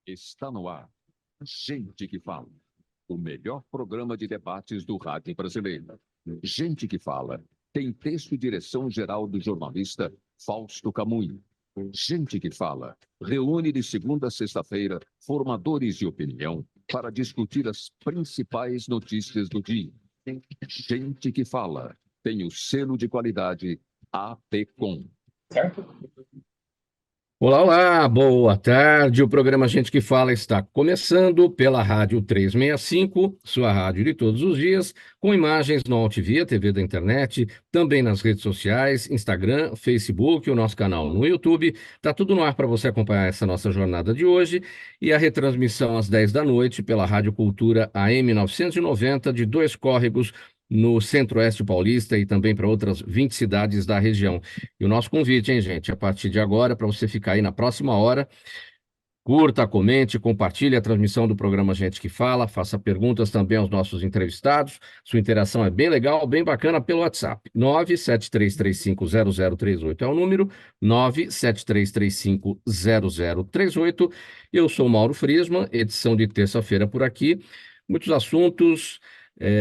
Está no ar. Gente que Fala. O melhor programa de debates do rádio brasileiro. Gente que Fala. Tem texto e direção geral do jornalista Fausto Camunho. Gente que Fala. Reúne de segunda a sexta-feira formadores de opinião para discutir as principais notícias do dia. Gente que Fala. Tem o selo de qualidade APCOM. Certo? Olá, olá, boa tarde. O programa Gente que Fala está começando pela Rádio 365, sua rádio de todos os dias, com imagens no Altvia, TV da internet, também nas redes sociais, Instagram, Facebook, o nosso canal no YouTube. Tá tudo no ar para você acompanhar essa nossa jornada de hoje e a retransmissão às 10 da noite pela Rádio Cultura AM 990 de Dois Córregos, no Centro-Oeste Paulista e também para outras 20 cidades da região. E o nosso convite, hein, gente, a partir de agora, para você ficar aí na próxima hora, curta, comente, compartilhe a transmissão do programa Gente que Fala, faça perguntas também aos nossos entrevistados. Sua interação é bem legal, bem bacana pelo WhatsApp. 973350038 é o número, 973350038. Eu sou Mauro Friesman, edição de terça-feira por aqui. Muitos assuntos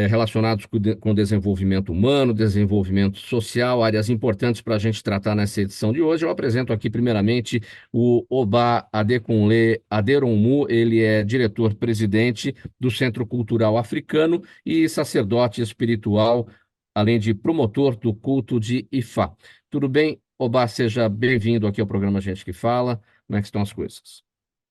relacionados com desenvolvimento humano, desenvolvimento social, áreas importantes para a gente tratar nessa edição de hoje. Eu apresento aqui, primeiramente, o Obá Adekunle Aderounmu. Ele é diretor-presidente do Centro Cultural Africano e sacerdote espiritual, além de promotor do culto de Ifá. Tudo bem, Obá? Seja bem-vindo aqui ao programa Gente que Fala. Como é que estão as coisas?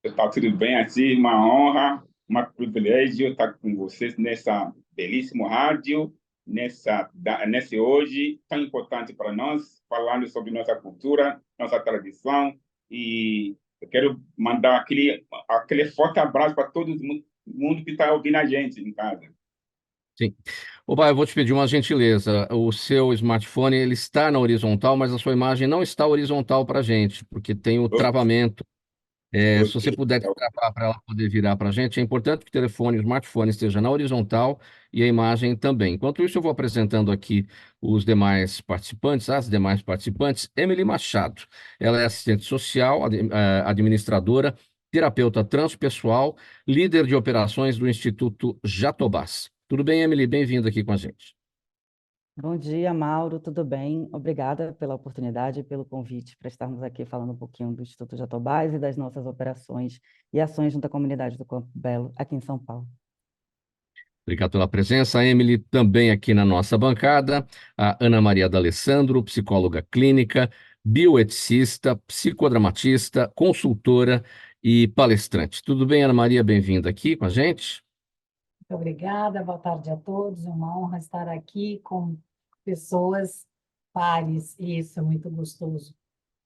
Está tudo bem assim, uma honra, um privilégio estar com vocês nessa belíssima rádio, nesse hoje tão importante para nós, falando sobre nossa cultura, nossa tradição. E eu quero mandar aquele forte abraço para todo mundo que está ouvindo a gente em casa. Sim. Oba, eu vou te pedir uma gentileza. O seu smartphone, ele está na horizontal, mas a sua imagem não está horizontal para a gente, porque tem o travamento. Se você puder travar para ela poder virar para a gente, é importante que o telefone, o smartphone esteja na horizontal e a imagem também. Enquanto isso, eu vou apresentando aqui os demais participantes, as demais participantes. Emily Machado, ela é assistente social, administradora, terapeuta transpessoal, líder de operações do Instituto Jatobás. Tudo bem, Emily? Bem-vinda aqui com a gente. Bom dia, Mauro, tudo bem? Obrigada pela oportunidade e pelo convite para estarmos aqui falando um pouquinho do Instituto Jatobás e das nossas operações e ações junto à comunidade do Campo Belo, aqui em São Paulo. Obrigado pela presença, Emily. Também aqui na nossa bancada, a Ana Maria D'Alessandro, psicóloga clínica, bioeticista, psicodramatista, consultora e palestrante. Tudo bem, Ana Maria? Bem-vinda aqui com a gente. Muito obrigada, boa tarde a todos. É uma honra estar aqui com pessoas pares, e isso é muito gostoso.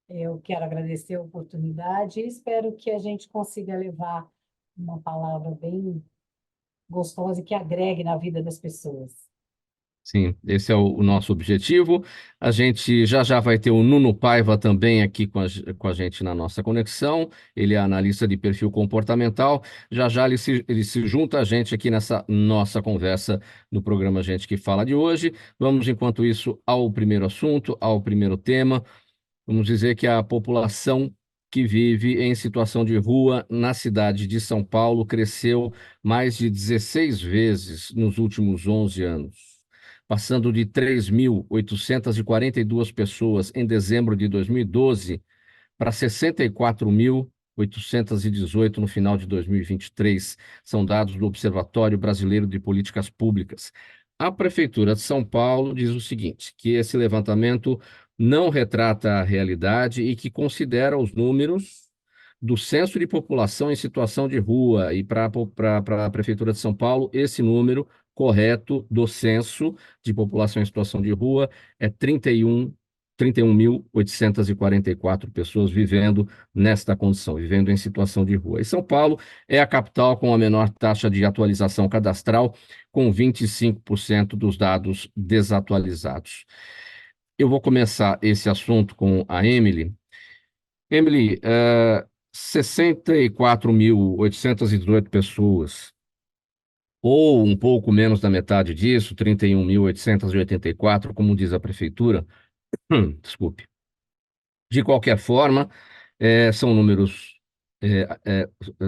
Eu quero agradecer a oportunidade e espero que a gente consiga levar uma palavra bem gostosa e que agregue na vida das pessoas. Sim, esse é o nosso objetivo. A gente já vai ter o Nuno Paiva também aqui com a gente na nossa conexão. Ele é analista de perfil comportamental. Já ele se junta a gente aqui nessa nossa conversa no programa Gente que Fala de hoje. Vamos, enquanto isso, ao primeiro assunto, ao primeiro tema. Vamos dizer que a população que vive em situação de rua na cidade de São Paulo cresceu mais de 16 vezes nos últimos 11 anos, passando de 3.842 pessoas em dezembro de 2012 para 64.818 no final de 2023. São dados do Observatório Brasileiro de Políticas Públicas. A Prefeitura de São Paulo diz o seguinte, que esse levantamento não retrata a realidade e que considera os números do Censo de População em Situação de Rua. E para a Prefeitura de São Paulo, esse número correto do Censo de População em Situação de Rua é 31.844 pessoas vivendo nesta condição, vivendo em situação de rua. E São Paulo é a capital com a menor taxa de atualização cadastral, com 25% dos dados desatualizados. Eu vou começar esse assunto com a Emily. Emily, 64.818 pessoas, ou um pouco menos da metade disso, 31.884, como diz a prefeitura. Desculpe. De qualquer forma, são números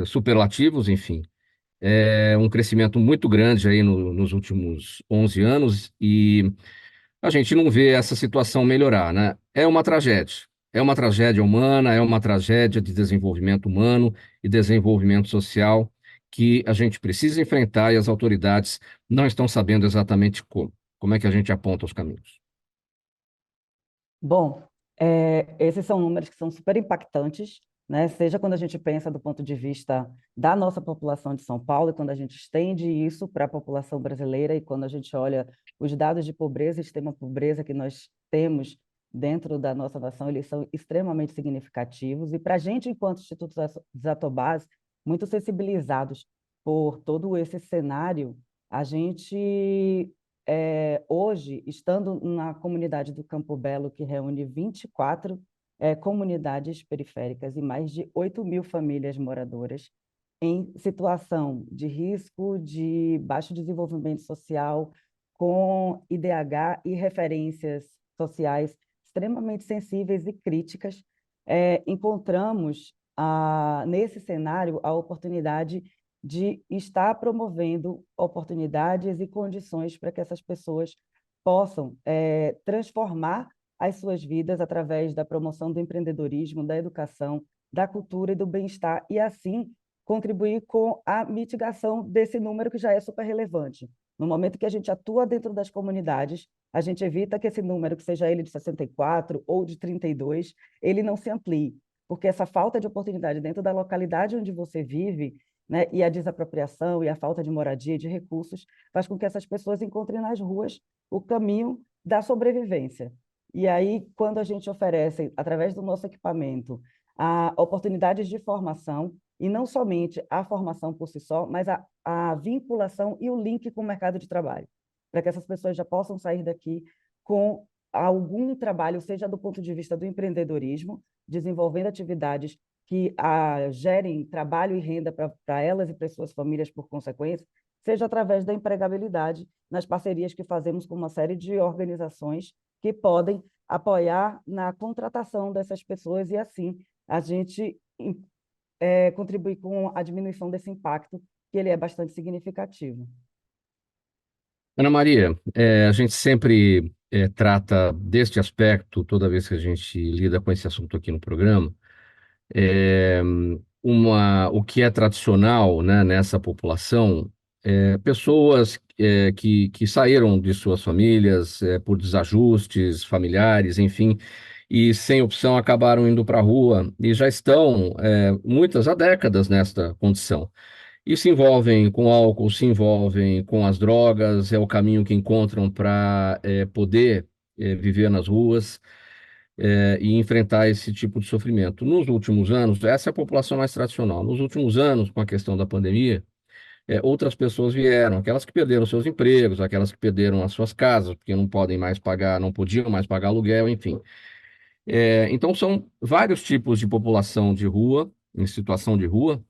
superlativos, enfim. É um crescimento muito grande aí nos últimos 11 anos e a gente não vê essa situação melhorar, né? É uma tragédia humana, é uma tragédia de desenvolvimento humano e desenvolvimento social que a gente precisa enfrentar e as autoridades não estão sabendo exatamente como. Como é que a gente aponta os caminhos? Bom, esses são números que são super impactantes, né? Seja quando a gente pensa do ponto de vista da nossa população de São Paulo, e quando a gente estende isso para a população brasileira, e quando a gente olha os dados de pobreza e extrema pobreza que nós temos dentro da nossa nação, eles são extremamente significativos, e para a gente, enquanto Instituto Jatobás, muito sensibilizados por todo esse cenário, a gente hoje, estando na comunidade do Campo Belo, que reúne 24 comunidades periféricas e mais de 8.000 famílias moradoras, em situação de risco de baixo desenvolvimento social, com IDH e referências sociais extremamente sensíveis e críticas, encontramos nesse cenário a oportunidade de estar promovendo oportunidades e condições para que essas pessoas possam transformar as suas vidas através da promoção do empreendedorismo, da educação, da cultura e do bem-estar, e assim contribuir com a mitigação desse número que já é super relevante. No momento que a gente atua dentro das comunidades, a gente evita que esse número, que seja ele de 64 ou de 32, ele não se amplie, porque essa falta de oportunidade dentro da localidade onde você vive, né, e a desapropriação e a falta de moradia e de recursos faz com que essas pessoas encontrem nas ruas o caminho da sobrevivência. E aí, quando a gente oferece, através do nosso equipamento, oportunidades de formação, e não somente a formação por si só, mas a vinculação e o link com o mercado de trabalho, para que essas pessoas já possam sair daqui com algum trabalho, seja do ponto de vista do empreendedorismo, desenvolvendo atividades que gerem trabalho e renda para elas e para suas famílias por consequência, seja através da empregabilidade nas parcerias que fazemos com uma série de organizações que podem apoiar na contratação dessas pessoas e, assim, a gente contribuir com a diminuição desse impacto, que ele é bastante significativo. Ana Maria, a gente sempre trata deste aspecto toda vez que a gente lida com esse assunto aqui no programa. É, o que é tradicional, né, nessa população, pessoas que saíram de suas famílias por desajustes familiares, enfim, e sem opção acabaram indo para a rua e já estão muitas há décadas nesta condição. E se envolvem com álcool, se envolvem com as drogas, é o caminho que encontram para poder viver nas ruas e enfrentar esse tipo de sofrimento. Nos últimos anos, essa é a população mais tradicional. Nos últimos anos, com a questão da pandemia, outras pessoas vieram, aquelas que perderam seus empregos, aquelas que perderam as suas casas, porque não podem mais pagar, não podiam mais pagar aluguel, enfim. Então, são vários tipos de população de rua, em situação de rua,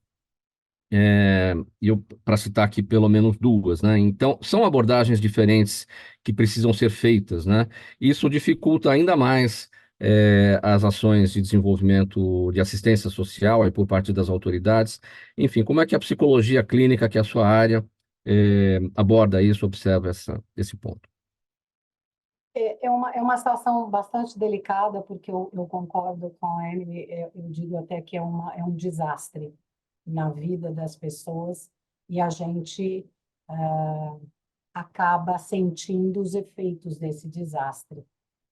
e eu para citar aqui pelo menos duas, né? Então, são abordagens diferentes que precisam ser feitas, né? Isso dificulta ainda mais as ações de desenvolvimento de assistência social aí por parte das autoridades. Enfim, como é que a psicologia clínica, que é a sua área, aborda isso, observa esse ponto? É uma situação bastante delicada, porque eu concordo com a Emily, eu digo até que é um desastre na vida das pessoas, e a gente acaba sentindo os efeitos desse desastre,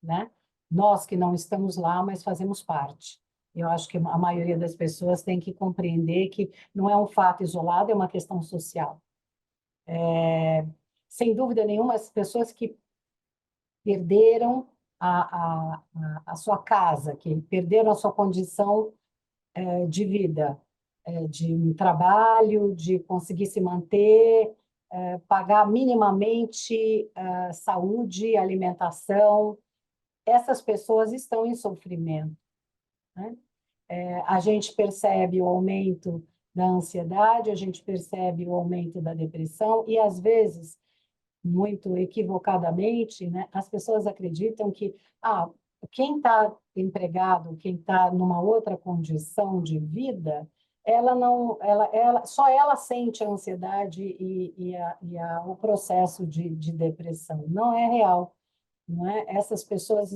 né? Nós que não estamos lá, mas fazemos parte. Eu acho que a maioria das pessoas tem que compreender que não é um fato isolado, é uma questão social. Sem dúvida nenhuma, as pessoas que perderam a sua casa, que perderam a sua condição de vida, de um trabalho, de conseguir se manter, pagar minimamente saúde, alimentação. Essas pessoas estão em sofrimento, né? A gente percebe o aumento da ansiedade, a gente percebe o aumento da depressão e, às vezes, muito equivocadamente, né, as pessoas acreditam que quem está empregado, quem está numa outra condição de vida, ela não, só ela sente a ansiedade o processo de depressão. Não é real, não é? Essas pessoas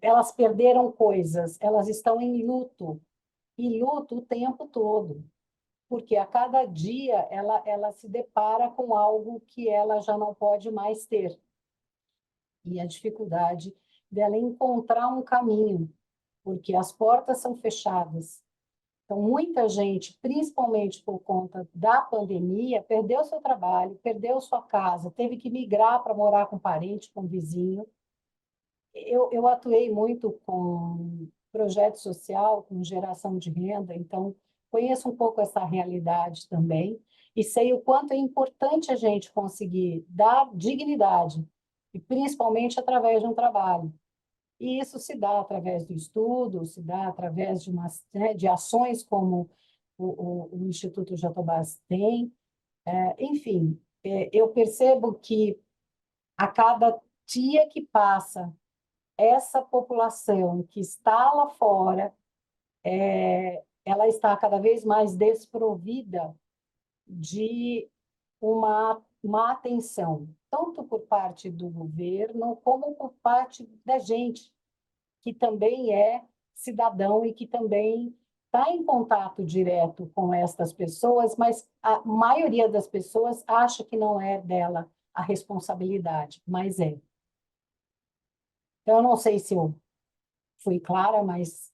elas perderam coisas, elas estão em luto, e luto o tempo todo, porque a cada dia ela se depara com algo que ela já não pode mais ter. E a dificuldade dela encontrar um caminho, porque as portas são fechadas. Então, muita gente, principalmente por conta da pandemia, perdeu seu trabalho, perdeu sua casa, teve que migrar para morar com parente, com vizinho. Eu atuei muito com projeto social, com geração de renda, então conheço um pouco essa realidade também e sei o quanto é importante a gente conseguir dar dignidade, e principalmente através de um trabalho. E isso se dá através do estudo, se dá através de ações como o Instituto Jatobás tem. Enfim, eu percebo que a cada dia que passa, essa população que está lá fora, ela está cada vez mais desprovida de uma atenção, tanto por parte do governo, como por parte da gente, que também é cidadão e que também está em contato direto com estas pessoas, mas a maioria das pessoas acha que não é dela a responsabilidade, mas é. Então, eu não sei se eu fui clara, mas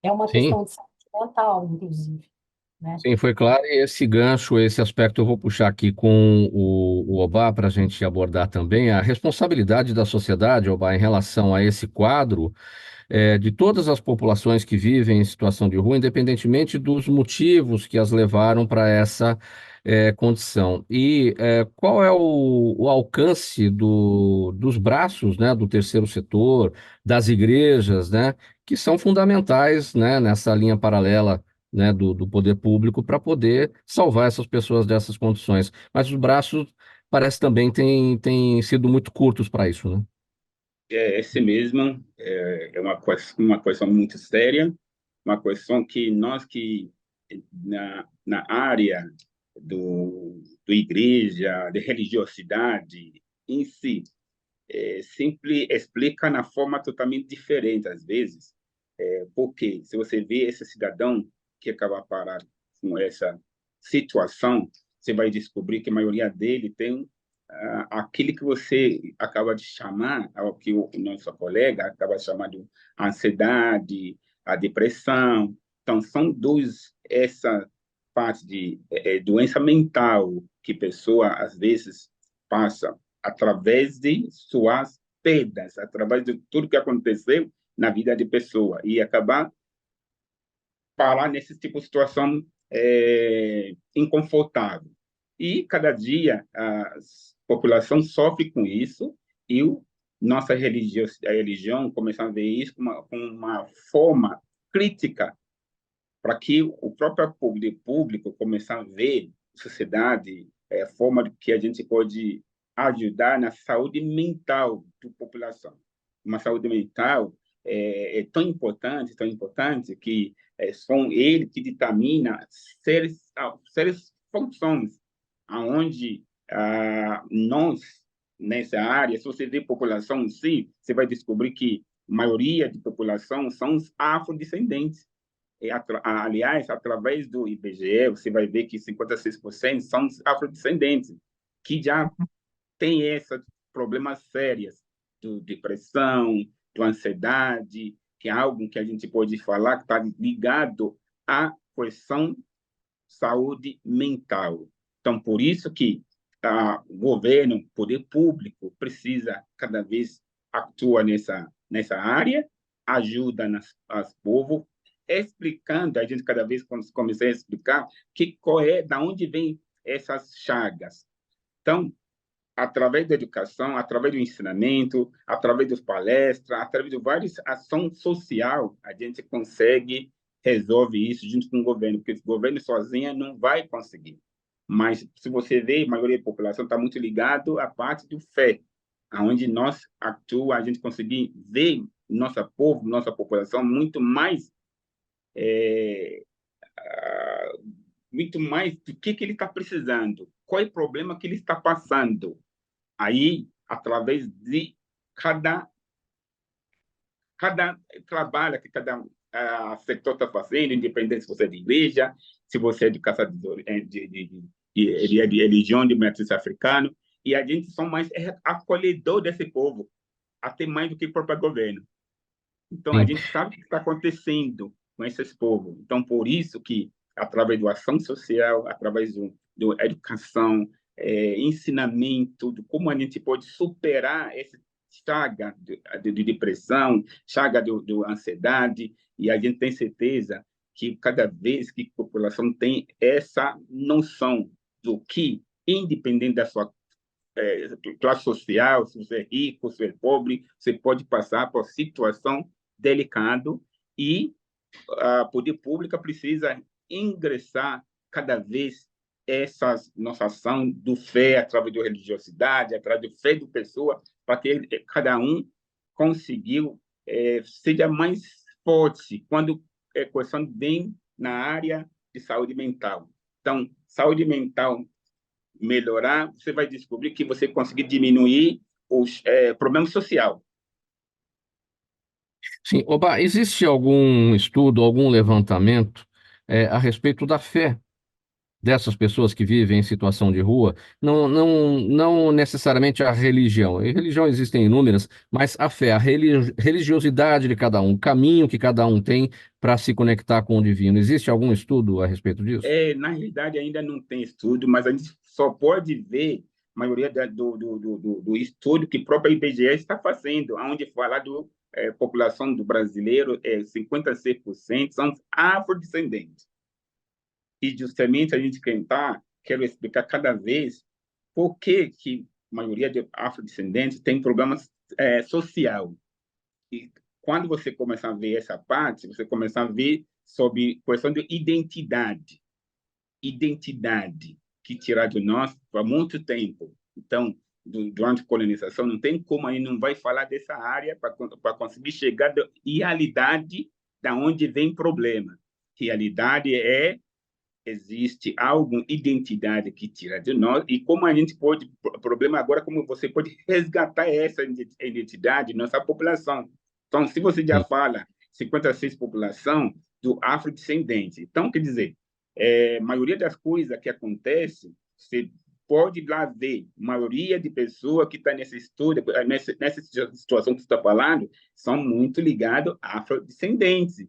é uma Sim. questão de saúde mental, inclusive, né? Sim, foi claro. E esse gancho, esse aspecto eu vou puxar aqui com o Obá para a gente abordar também a responsabilidade da sociedade, Obá, em relação a esse quadro, de todas as populações que vivem em situação de rua, independentemente dos motivos que as levaram para essa condição. E qual é o alcance dos braços, né, do terceiro setor, das igrejas, né, que são fundamentais, né, nessa linha paralela, né, do poder público para poder salvar essas pessoas dessas condições. Mas os braços parece também têm sido muito curtos para isso, né? É esse mesmo, é uma questão muito séria, uma questão que nós que na área do igreja, de religiosidade em si, sempre explica na forma totalmente diferente às vezes, porque se você vê esse cidadão que acaba parado com essa situação, você vai descobrir que a maioria dele tem aquele que você acaba de chamar, o que o nosso colega acaba de chamar de ansiedade, a depressão. Então, são essa parte de doença mental que a pessoa, às vezes, passa através de suas perdas, através de tudo que aconteceu na vida de pessoa, e acabar parar nesse tipo de situação inconfortável. E cada dia a população sofre com isso, e nossa religião começa a ver isso com uma forma crítica, para que o próprio público comece a ver sociedade, a forma que a gente pode ajudar na saúde mental da população. Uma saúde mental tão importante que são ele que determina séries funções aonde nós nessa área, se você vê população em si, você vai descobrir que a maioria de população são os afrodescendentes. Aliás, através do IBGE, você vai ver que 56% são afrodescendentes, que já têm esses problemas sérios de depressão, de ansiedade, que é algo que a gente pode falar que está ligado à questão saúde mental. Então, por isso que o governo, o poder público, precisa cada vez atuar nessa área, ajuda as povo, explicando, a gente cada vez começa a explicar da onde vem essas chagas. Então, através da educação, através do ensinamento, através das palestras, através de várias ações sociais, a gente consegue resolver isso junto com o governo, porque o governo sozinho não vai conseguir. Mas, se você vê, a maioria da população está muito ligado à parte do fé, aonde nós atuamos, a gente conseguir ver nossa povo, nossa população muito mais muito mais do que ele está precisando, qual é o problema que ele está passando. Aí, através de cada trabalho que cada setor está fazendo, independente se você é de igreja, se você é de caça de religião de matriz africana, e a gente são mais acolhedor desse povo, até mais do que o próprio governo. Então, a Sim. gente sabe o que está acontecendo com esses povos. Então, por isso que, através da ação social, através da educação, ensinamento, de como a gente pode superar essa chaga de depressão, chaga de ansiedade, e a gente tem certeza que cada vez que a população tem essa noção do que, independente da sua classe social, se você é rico, se você é pobre, você pode passar por situação delicada e a poder pública precisa ingressar cada vez essa nossa ação do fé, através da religiosidade, através da fé de pessoa, para que cada um conseguiu seja mais forte quando é questão bem na área de saúde mental. Então, saúde mental melhorar, você vai descobrir que você conseguir diminuir os problemas sociais. Sim, Oba, existe algum estudo, algum levantamento a respeito da fé dessas pessoas que vivem em situação de rua? Não necessariamente a religião. Em religião existem inúmeras, mas a fé, a religiosidade de cada um, o caminho que cada um tem para se conectar com o divino. Existe algum estudo a respeito disso? Na realidade, ainda não tem estudo, mas a gente só pode ver a maioria do estudo que a própria IBGE está fazendo, onde fala da população do brasileiro, 56% são afrodescendentes. E justamente a gente quero explicar cada vez por que a maioria de afrodescendentes tem problemas social. E quando você começar a ver essa parte, você começa a ver sobre questão de identidade que tiraram de nós há muito tempo. Então, durante a colonização, não tem como a gente não vai falar dessa área para conseguir chegar à realidade da onde vem problema. Realidade existe alguma identidade que tira de nós e como a gente pode, o problema agora é como você pode resgatar essa identidade nossa população. Então, se você já Sim. fala 56 população do afrodescendente, então, quer dizer, a maioria das coisas que acontece, você pode lá ver, a maioria de pessoas que está nessa história, nessa situação que você está falando, são muito ligados a afrodescendentes.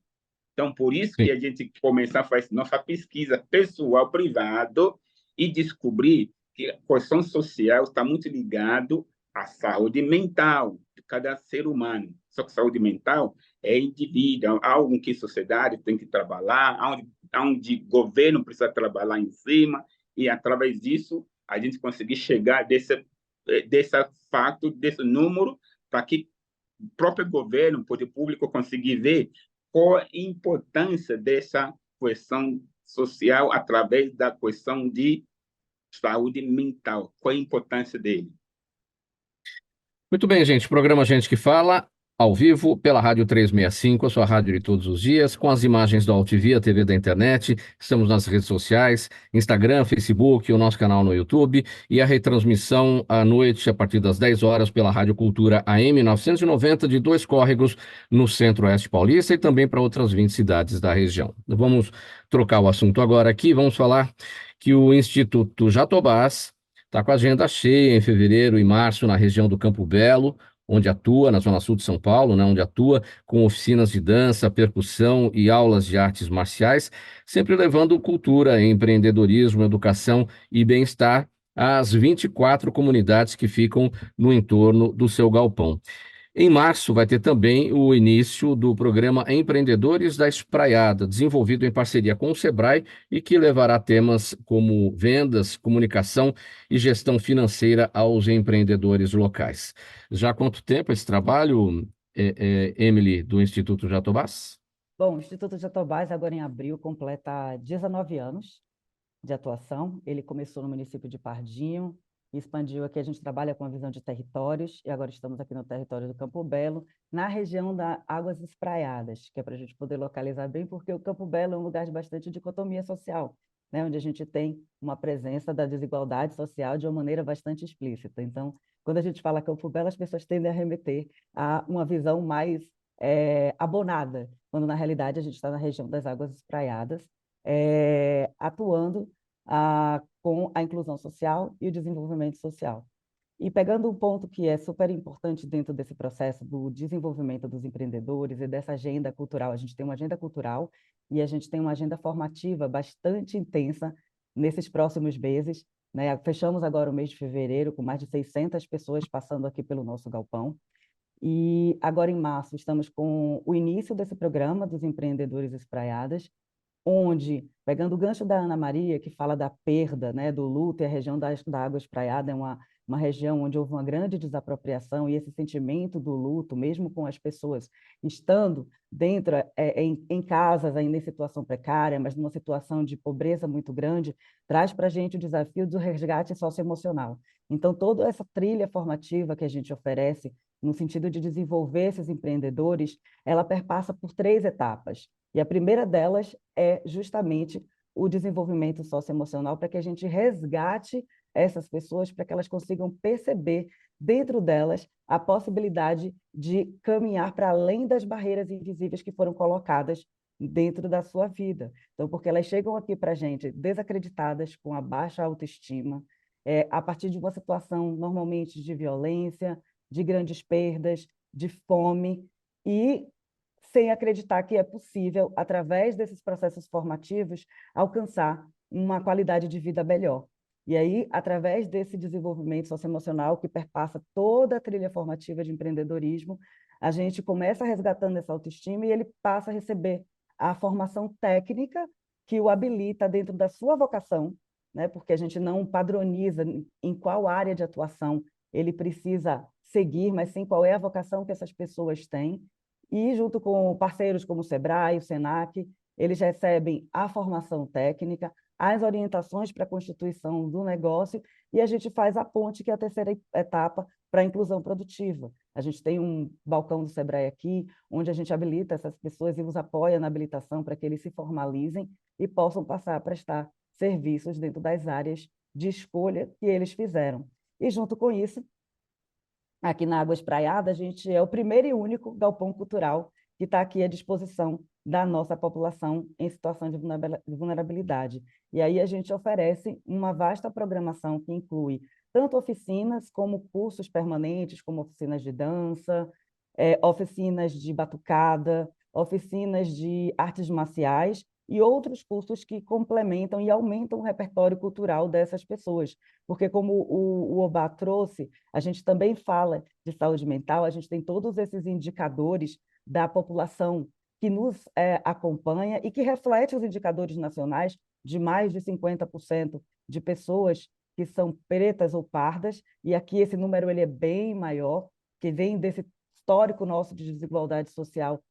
Então, por isso Sim. que a gente começa a fazer nossa pesquisa pessoal, privado, e descobrir que a questão social está muito ligado à saúde mental de cada ser humano. Só que saúde mental é indivíduo, algo que a sociedade tem que trabalhar, onde o governo precisa trabalhar em cima, e através disso a gente conseguir chegar desse fato, desse número, para que o próprio governo, o poder público, conseguir ver qual a importância dessa questão social através da questão de saúde mental, qual a importância dele. Muito bem, gente. Programa Gente que Fala, ao vivo, pela Rádio 365, a sua rádio de todos os dias, com as imagens do Altivia, TV da internet. Estamos nas redes sociais, Instagram, Facebook, o nosso canal no YouTube e a retransmissão à noite, a partir das 10 horas, pela Rádio Cultura AM 990, de Dois Córregos, no Centro-Oeste Paulista e também para outras 20 cidades da região. Vamos trocar o assunto agora aqui, vamos falar que o Instituto Jatobás está com a agenda cheia em fevereiro e março na região do Campo Belo, onde atua, na Zona Sul de São Paulo, né, onde atua com oficinas de dança, percussão e aulas de artes marciais, sempre levando cultura, empreendedorismo, educação e bem-estar às 24 comunidades que ficam no entorno do seu galpão. Em março vai ter também o início do programa Empreendedores da Espraiada, desenvolvido em parceria com o Sebrae e que levará temas como vendas, comunicação e gestão financeira aos empreendedores locais. Já há quanto tempo esse trabalho, Emily, do Instituto Jatobás? Bom, o Instituto Jatobás, agora em abril, completa 19 anos de atuação. Ele começou no município de Pardinho, expandiu aqui, a gente trabalha com a visão de territórios, e agora estamos aqui no território do Campo Belo, na região da Águas Espraiadas, que é para a gente poder localizar bem, porque o Campo Belo é um lugar de bastante dicotomia social, né, onde a gente tem uma presença da desigualdade social de uma maneira bastante explícita. Então, quando a gente fala Campo Belo, as pessoas tendem a remeter a uma visão mais abonada, quando na realidade a gente está na região das Águas Espraiadas, atuando com a inclusão social e o desenvolvimento social. E pegando um ponto que é super importante dentro desse processo do desenvolvimento dos empreendedores e dessa agenda cultural, a gente tem uma agenda cultural e a gente tem uma agenda formativa bastante intensa nesses próximos meses, né? Fechamos agora o mês de fevereiro com mais de 600 pessoas passando aqui pelo nosso galpão. E agora, em março, estamos com o início desse programa dos Empreendedores Espraiadas, onde, pegando o gancho da Ana Maria, que fala da perda, né, do luto, e a região da Água Espraiada é uma região onde houve uma grande desapropriação, e esse sentimento do luto, mesmo com as pessoas estando dentro, em casas, ainda em situação precária, mas numa situação de pobreza muito grande, traz para a gente o desafio do resgate socioemocional. Então, toda essa trilha formativa que a gente oferece, no sentido de desenvolver esses empreendedores, ela perpassa por 3 etapas. E a primeira delas é justamente o desenvolvimento socioemocional, para que a gente resgate essas pessoas, para que elas consigam perceber dentro delas a possibilidade de caminhar para além das barreiras invisíveis que foram colocadas dentro da sua vida. Então, porque elas chegam aqui para a gente desacreditadas, com a baixa autoestima, a partir de uma situação normalmente de violência, de grandes perdas, de fome, e sem acreditar que é possível, através desses processos formativos, alcançar uma qualidade de vida melhor. E aí, através desse desenvolvimento socioemocional que perpassa toda a trilha formativa de empreendedorismo, a gente começa resgatando essa autoestima e ele passa a receber a formação técnica que o habilita dentro da sua vocação, né? Porque a gente não padroniza em qual área de atuação ele precisa seguir, mas sim qual é a vocação que essas pessoas têm. E, junto com parceiros como o Sebrae, o Senac, eles recebem a formação técnica, as orientações para a constituição do negócio, e a gente faz a ponte, que é a terceira etapa, para a inclusão produtiva. A gente tem um balcão do Sebrae aqui, onde a gente habilita essas pessoas e os apoia na habilitação para que eles se formalizem e possam passar a prestar serviços dentro das áreas de escolha que eles fizeram. E, junto com isso, aqui na Água Espraiada, a gente é o primeiro e único galpão cultural que está aqui à disposição da nossa população em situação de vulnerabilidade. E aí a gente oferece uma vasta programação que inclui tanto oficinas como cursos permanentes, como oficinas de dança, oficinas de batucada, oficinas de artes marciais e outros cursos que complementam e aumentam o repertório cultural dessas pessoas. Porque, como o Obá trouxe, a gente também fala de saúde mental, a gente tem todos esses indicadores da população que nos acompanha e que reflete os indicadores nacionais de mais de 50% de pessoas que são pretas ou pardas, e aqui esse número ele é bem maior, que vem desse histórico nosso de desigualdade social,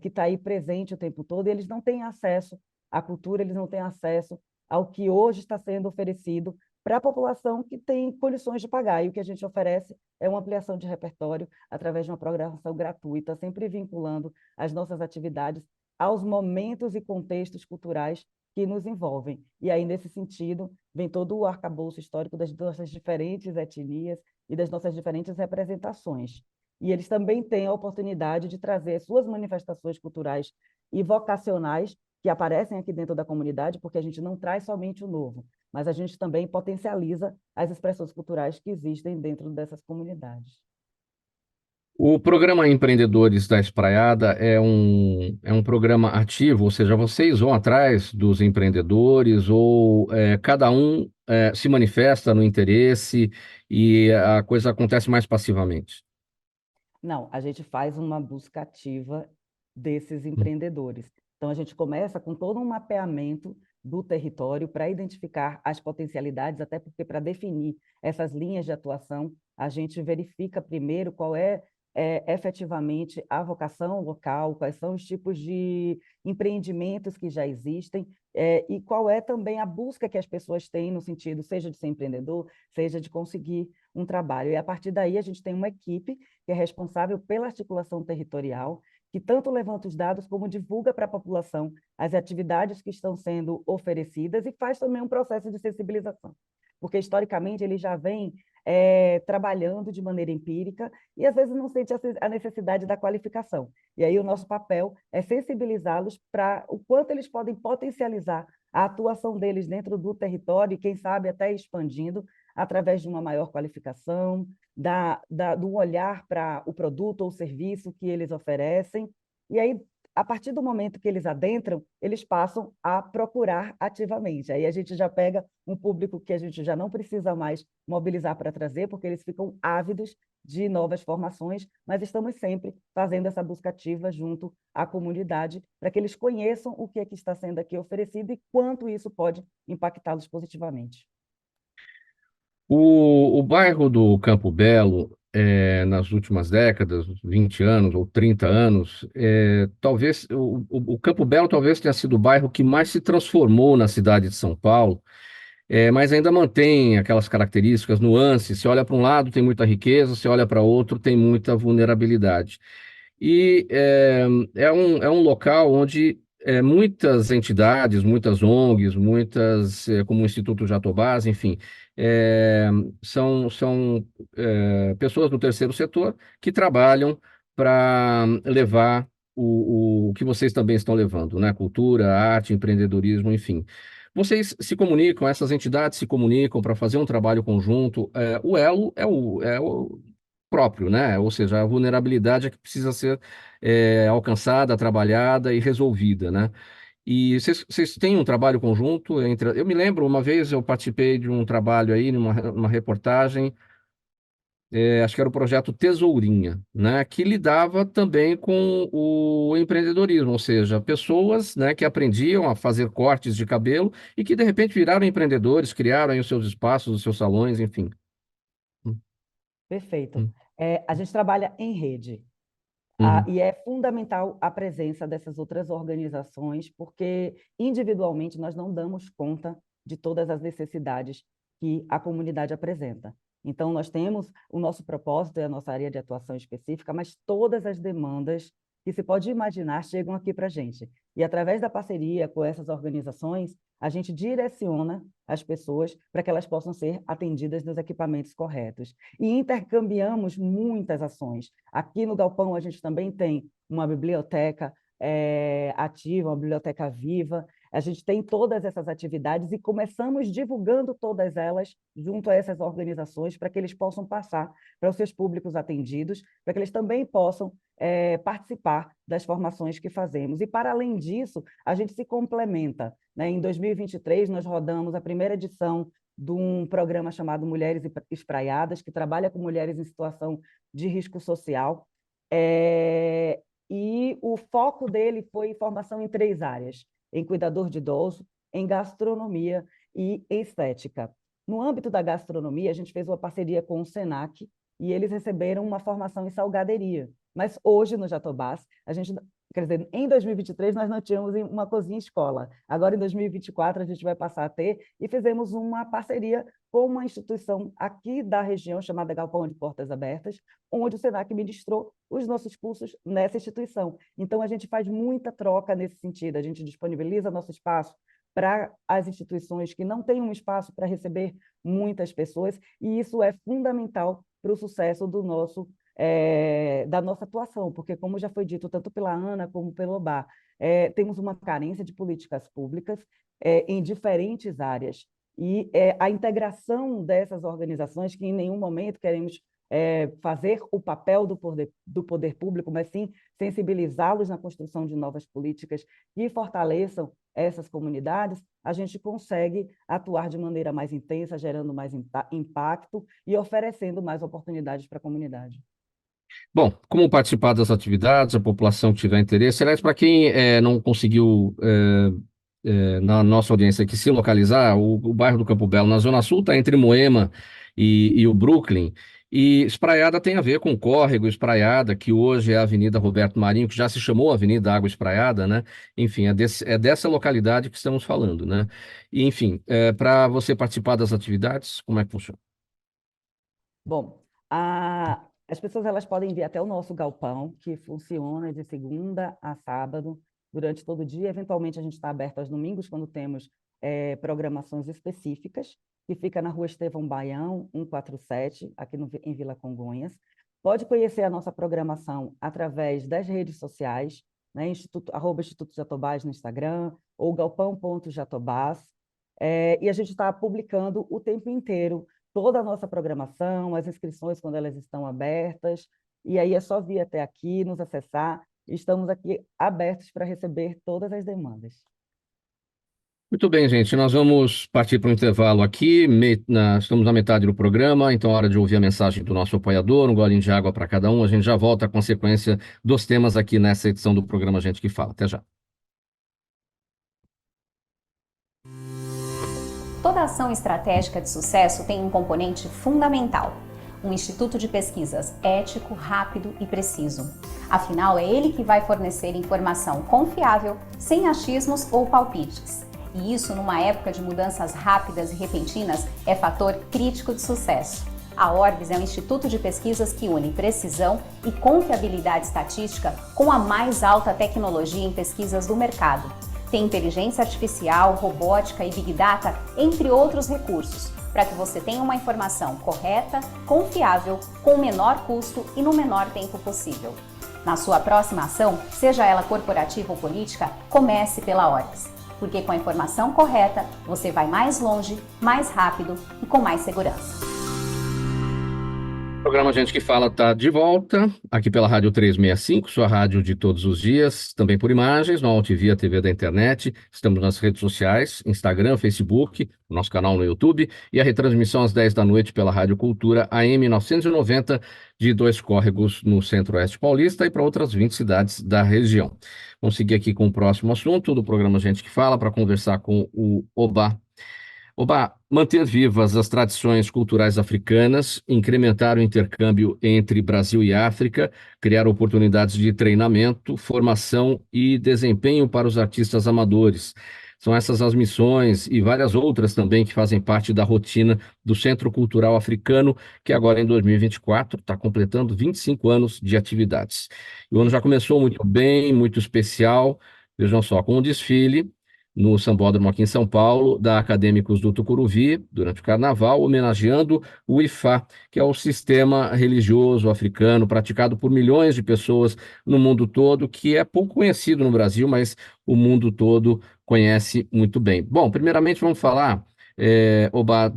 que está aí presente o tempo todo, e eles não têm acesso à cultura, eles não têm acesso ao que hoje está sendo oferecido para a população que tem condições de pagar. E o que a gente oferece é uma ampliação de repertório através de uma programação gratuita, sempre vinculando as nossas atividades aos momentos e contextos culturais que nos envolvem. E aí, nesse sentido, vem todo o arcabouço histórico das nossas diferentes etnias e das nossas diferentes representações. E eles também têm a oportunidade de trazer suas manifestações culturais e vocacionais que aparecem aqui dentro da comunidade, porque a gente não traz somente o novo, mas a gente também potencializa as expressões culturais que existem dentro dessas comunidades. O programa Empreendedores da Espraiada é um programa ativo, ou seja, vocês vão atrás dos empreendedores ou cada um se manifesta no interesse e a coisa acontece mais passivamente? Não, a gente faz uma busca ativa desses empreendedores. Então, a gente começa com todo um mapeamento do território para identificar as potencialidades, até porque para definir essas linhas de atuação, a gente verifica primeiro qual é efetivamente a vocação local, quais são os tipos de empreendimentos que já existem, e qual é também a busca que as pessoas têm no sentido, seja de ser empreendedor, seja de conseguir um trabalho. E a partir daí a gente tem uma equipe que é responsável pela articulação territorial, que tanto levanta os dados como divulga para a população as atividades que estão sendo oferecidas e faz também um processo de sensibilização. Porque, historicamente, ele já vem trabalhando de maneira empírica e, às vezes, não sente a necessidade da qualificação. E aí o nosso papel é sensibilizá-los para o quanto eles podem potencializar a atuação deles dentro do território e, quem sabe, até expandindo através de uma maior qualificação, do olhar para o produto ou serviço que eles oferecem. E aí, a partir do momento que eles adentram, eles passam a procurar ativamente. Aí a gente já pega um público que a gente já não precisa mais mobilizar para trazer, porque eles ficam ávidos de novas formações, mas estamos sempre fazendo essa busca ativa junto à comunidade, para que eles conheçam o que é que está sendo aqui oferecido e quanto isso pode impactá-los positivamente. O bairro do Campo Belo, nas últimas décadas, 20 anos ou 30 anos, talvez o Campo Belo talvez tenha sido o bairro que mais se transformou na cidade de São Paulo, mas ainda mantém aquelas características, nuances. Se olha para um lado, tem muita riqueza, se olha para outro, tem muita vulnerabilidade. E é um local onde muitas entidades, muitas ONGs, como o Instituto Jatobás, enfim, são pessoas do terceiro setor que trabalham para levar o que vocês também estão levando, né? Cultura, arte, empreendedorismo, enfim. Vocês se comunicam, essas entidades se comunicam para fazer um trabalho conjunto. O elo é o próprio, né? Ou seja, a vulnerabilidade é que precisa ser alcançada, trabalhada e resolvida, né? E vocês têm um trabalho conjunto entre. Eu me lembro, uma vez eu participei de um trabalho aí, numa reportagem, acho que era o projeto Tesourinha, né? Que lidava também com o empreendedorismo, ou seja, pessoas, né, que aprendiam a fazer cortes de cabelo e que de repente viraram empreendedores, criaram aí os seus espaços, os seus salões, enfim. Perfeito. Hum, A gente trabalha em rede. uhum. E é fundamental a presença dessas outras organizações, porque individualmente nós não damos conta de todas as necessidades que a comunidade apresenta. Então, nós temos o nosso propósito e a nossa área de atuação específica, mas todas as demandas que se pode imaginar chegam aqui para a gente. E através da parceria com essas organizações, a gente direciona as pessoas para que elas possam ser atendidas nos equipamentos corretos. E intercambiamos muitas ações. Aqui no Galpão, a gente também tem uma biblioteca ativa, uma biblioteca viva. A gente tem todas essas atividades e começamos divulgando todas elas junto a essas organizações para que eles possam passar para os seus públicos atendidos, para que eles também possam participar das formações que fazemos. E, para além disso, a gente se complementa, né? Em 2023, nós rodamos a primeira edição de um programa chamado Mulheres Espraiadas, que trabalha com mulheres em situação de risco social. E o foco dele foi formação em 3 áreas: em cuidador de idoso, em gastronomia e em estética. No âmbito da gastronomia, a gente fez uma parceria com o Senac e eles receberam uma formação em salgaderia. Mas hoje, no Jatobás, quer dizer, em 2023 nós não tínhamos uma cozinha-escola. Agora, em 2024, a gente vai passar a ter, e fizemos uma parceria com uma instituição aqui da região, chamada Galpão de Portas Abertas, onde o Senac ministrou os nossos cursos nessa instituição. Então, a gente faz muita troca nesse sentido, a gente disponibiliza nosso espaço para as instituições que não têm um espaço para receber muitas pessoas, e isso é fundamental para o sucesso da nossa atuação, porque, como já foi dito tanto pela Ana como pelo Obá, temos uma carência de políticas públicas em diferentes áreas, e a integração dessas organizações, que em nenhum momento queremos fazer o papel do poder público, mas sim sensibilizá-los na construção de novas políticas que fortaleçam essas comunidades, a gente consegue atuar de maneira mais intensa, gerando mais impacto e oferecendo mais oportunidades para a comunidade. Bom, como participar das atividades, a população que tiver interesse. Aliás, para quem não conseguiu, na nossa audiência aqui, se localizar, o bairro do Campo Belo, na Zona Sul, está entre Moema e o Brooklyn. E Espraiada tem a ver com o Córrego Espraiada, que hoje é a Avenida Roberto Marinho, que já se chamou Avenida Água Espraiada, né? Enfim, é dessa localidade que estamos falando, né? E, enfim, para você participar das atividades, como é que funciona? Bom, as pessoas elas podem vir até o nosso galpão, que funciona de segunda a sábado, durante todo o dia. Eventualmente, a gente está aberto aos domingos, quando temos programações específicas, que fica na Rua Estevão Baião, 147, aqui em Vila Congonhas. Pode conhecer a nossa programação através das redes sociais, né? Instituto Jatobás no Instagram, ou galpão.jatobás. E a gente está publicando o tempo inteiro toda a nossa programação, as inscrições quando elas estão abertas, e aí é só vir até aqui, nos acessar, estamos aqui abertos para receber todas as demandas. Muito bem, gente, nós vamos partir para o intervalo aqui, estamos na metade do programa, então é hora de ouvir a mensagem do nosso apoiador, um golinho de água para cada um, a gente já volta com a sequência dos temas aqui nessa edição do programa Gente que Fala. Até já. Toda ação estratégica de sucesso tem um componente fundamental: um instituto de pesquisas ético, rápido e preciso. Afinal, é ele que vai fornecer informação confiável, sem achismos ou palpites. E isso, numa época de mudanças rápidas e repentinas, é fator crítico de sucesso. A Orbis é um instituto de pesquisas que une precisão e confiabilidade estatística com a mais alta tecnologia em pesquisas do mercado. Tem inteligência artificial, robótica e Big Data, entre outros recursos, para que você tenha uma informação correta, confiável, com o menor custo e no menor tempo possível. Na sua próxima ação, seja ela corporativa ou política, comece pela Orbis, porque com a informação correta, você vai mais longe, mais rápido e com mais segurança. O programa Gente que Fala está de volta, aqui pela Rádio 365, sua rádio de todos os dias, também por imagens, no Altivia TV da internet. Estamos nas redes sociais, Instagram, Facebook, nosso canal no YouTube e a retransmissão às 10 da noite pela Rádio Cultura AM 990 de Dois Córregos, no Centro-Oeste Paulista e para outras 20 cidades da região. Vamos seguir aqui com o próximo assunto do programa Gente que Fala para conversar com o Obá. Obá, manter vivas as tradições culturais africanas, incrementar o intercâmbio entre Brasil e África, criar oportunidades de treinamento, formação e desempenho para os artistas amadores. São essas as missões e várias outras também que fazem parte da rotina do Centro Cultural Africano, que agora em 2024 está completando 25 anos de atividades. E o ano já começou muito bem, muito especial, vejam só, com o desfile no Sambódromo aqui em São Paulo, da Acadêmicos do Tucuruvi, durante o Carnaval, homenageando o Ifá, que é o sistema religioso africano praticado por milhões de pessoas no mundo todo, que é pouco conhecido no Brasil, mas o mundo todo conhece muito bem. Bom, primeiramente vamos falar, Obá,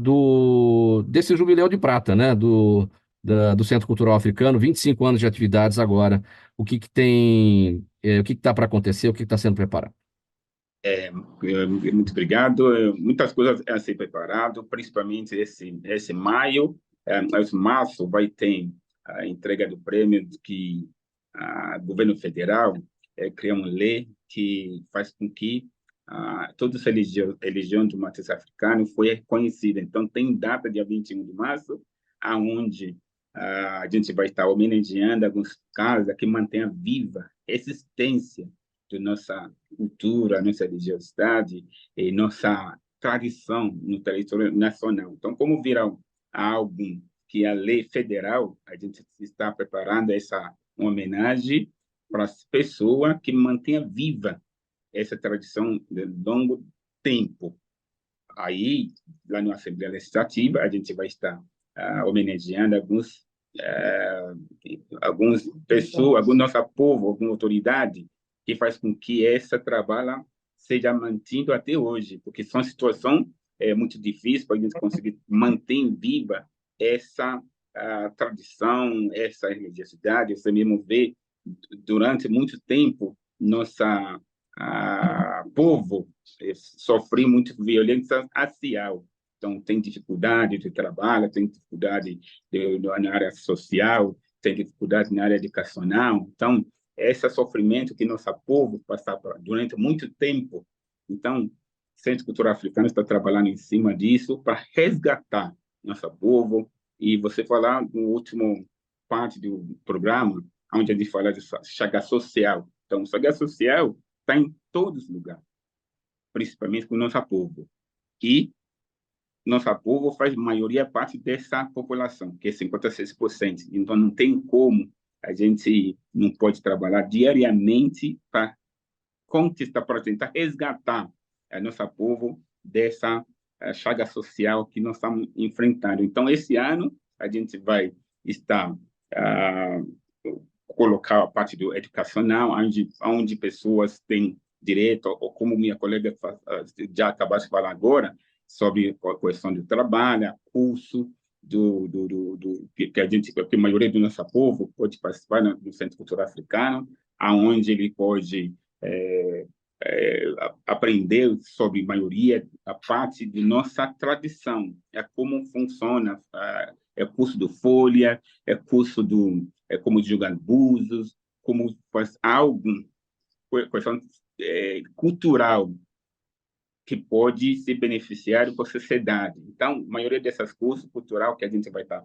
desse Jubileu de Prata, né, do Centro Cultural Africano, 25 anos de atividades agora. O que tem, o que está para acontecer, o que está sendo preparado? Muito obrigado. Muitas coisas a ser preparado, principalmente esse maio. Esse março vai ter a entrega do prêmio que o governo federal criou uma lei que faz com que todas as religiões do matriz africano foi reconhecida. Então, tem data, dia 21 de março, aonde a gente vai estar homenageando alguns casos que mantêm viva a existência de nossa cultura, nossa religiosidade e nossa tradição no território nacional. Então, como virá algo que a lei federal, a gente está preparando essa homenagem para as pessoas que mantenham viva essa tradição de longo tempo. Aí, lá na Assembleia Legislativa, a gente vai estar homenageando algumas pessoas, algum nosso povo, alguma autoridade que faz com que esse trabalho seja mantido até hoje, porque são situações muito difíceis para a gente conseguir manter viva essa tradição, essa religiosidade. Você mesmo vê, durante muito tempo, nossa povo sofreu muito violência racial. Então, tem dificuldade de trabalho, tem dificuldade na área social, tem dificuldade na área educacional. Então, esse sofrimento que nosso povo passou durante muito tempo. Então, o Centro Cultural Africano está trabalhando em cima disso para resgatar nosso povo, E você falar no último parte do programa, onde a gente fala de chaga social. Então, chaga social está em todos os lugares, principalmente com o nosso povo. E nosso povo faz maioria parte dessa população, que é 56%. Então, não tem como a gente não pode trabalhar diariamente para conquistar, para tentar resgatar a nosso povo dessa chaga social que nós estamos enfrentando. Então, esse ano, a gente vai estar colocar a parte do educacional, onde pessoas têm direito, ou como minha colega já acabou de falar agora, sobre a questão do trabalho, curso, que a maioria do nosso povo pode participar no Centro Cultural Africano, aonde ele pode aprender sobre maioria a parte de nossa tradição, como funciona, é curso do folha, é curso como jogar búzios, como faz algo, questão cultural que pode ser beneficiário para a sociedade. Então, a maioria dessas cursos cultural que a gente vai estar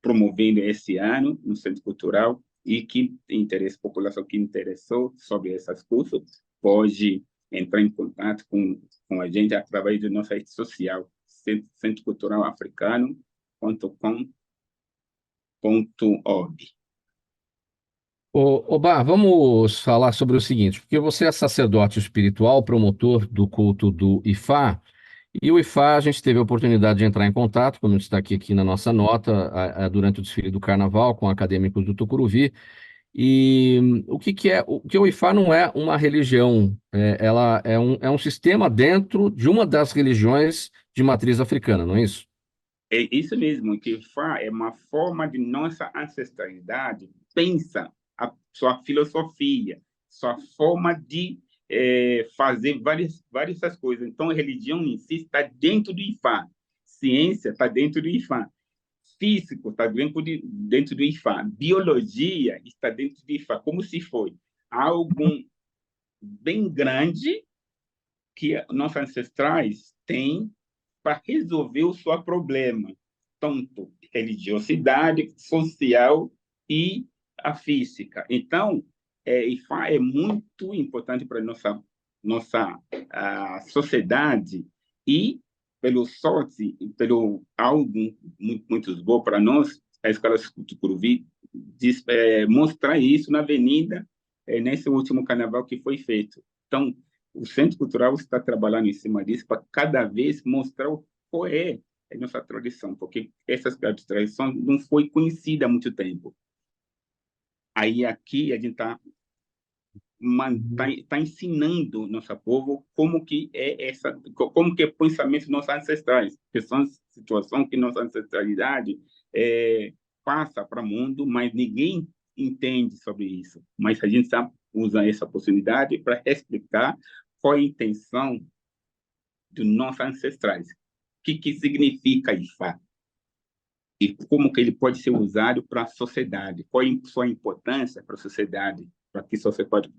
promovendo esse ano no Centro Cultural e que interessa, população que interessou sobre esses cursos, pode entrar em contato com a gente através do nosso rede social, Centro Cultural Africano.com.org. Bar, vamos falar sobre o seguinte, porque você é sacerdote espiritual, promotor do culto do Ifá, e o Ifá a gente teve a oportunidade de entrar em contato, como está aqui na nossa nota, durante o desfile do Carnaval com acadêmicos do Tucuruvi, e o que é, o Ifá não é uma religião, ela é um sistema dentro de uma das religiões de matriz africana, não é isso? É isso mesmo, que é uma forma de nossa ancestralidade, pensa a sua filosofia, sua forma de fazer várias coisas. Então, a religião em si está dentro do Ifá, ciência está dentro do Ifá, físico está dentro do Ifá, biologia está dentro do Ifá, como se foi algo bem grande que nossos ancestrais têm para resolver o seu problema, tanto religiosidade, social e a física. Então, IFA é muito importante para a nossa sociedade e, pelo sorte, pelo algo muito bom para nós, a Escola Tucuruvi mostrar isso na avenida nesse último carnaval que foi feito. Então, o Centro Cultural está trabalhando em cima disso para cada vez mostrar qual é a nossa tradição, porque essa tradição não foi conhecida há muito tempo. Aí aqui a gente está ensinando nosso povo como que é o pensamento dos nossos ancestrais, que são situações que nossa ancestralidade passa para o mundo, mas ninguém entende sobre isso. Mas a gente usa essa oportunidade para explicar qual é a intenção dos nossos ancestrais. O que significa Ifá? E como que ele pode ser usado para a sociedade? Qual é a sua importância para a sociedade? Para que a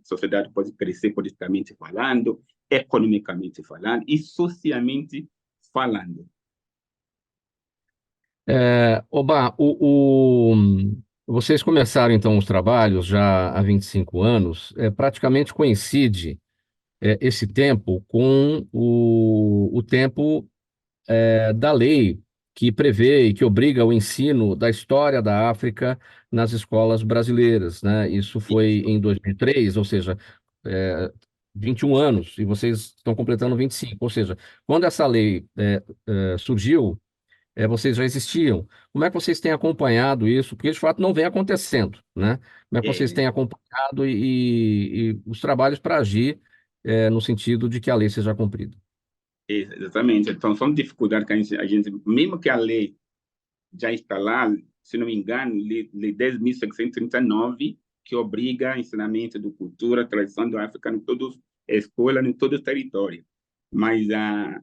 sociedade pode crescer politicamente falando, economicamente falando e socialmente falando. Oba, vocês começaram então os trabalhos já há 25 anos, praticamente coincide esse tempo com o tempo da lei que prevê e que obriga o ensino da história da África nas escolas brasileiras, né? Isso foi em 2003, ou seja, 21 anos, e vocês estão completando 25. Ou seja, quando essa lei surgiu, vocês já existiam. Como é que vocês têm acompanhado isso? Porque, de fato, não vem acontecendo, né? Como é que vocês têm acompanhado e os trabalhos para agir no sentido de que a lei seja cumprida? Exatamente. Então, são dificuldades que a gente, mesmo que a lei já está lá, se não me engano, lei 10.639, que obriga o ensinamento de cultura, tradição do África em todas as escolas, em todo o território. Mas a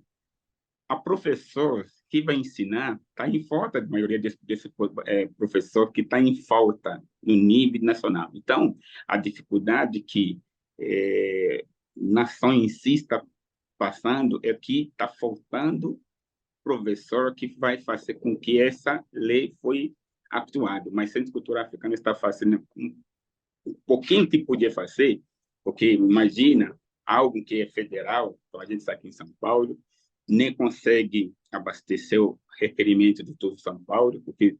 professor que vai ensinar está em falta, a maioria desse professor que está em falta no nível nacional. Então, a dificuldade que nação em si está passando é que está faltando professor que vai fazer com que essa lei foi atuada, mas o Centro Cultural Africano está fazendo um pouquinho que podia fazer, porque imagina algo que é federal, então a gente está aqui em São Paulo, nem consegue abastecer o requerimento de todo São Paulo, porque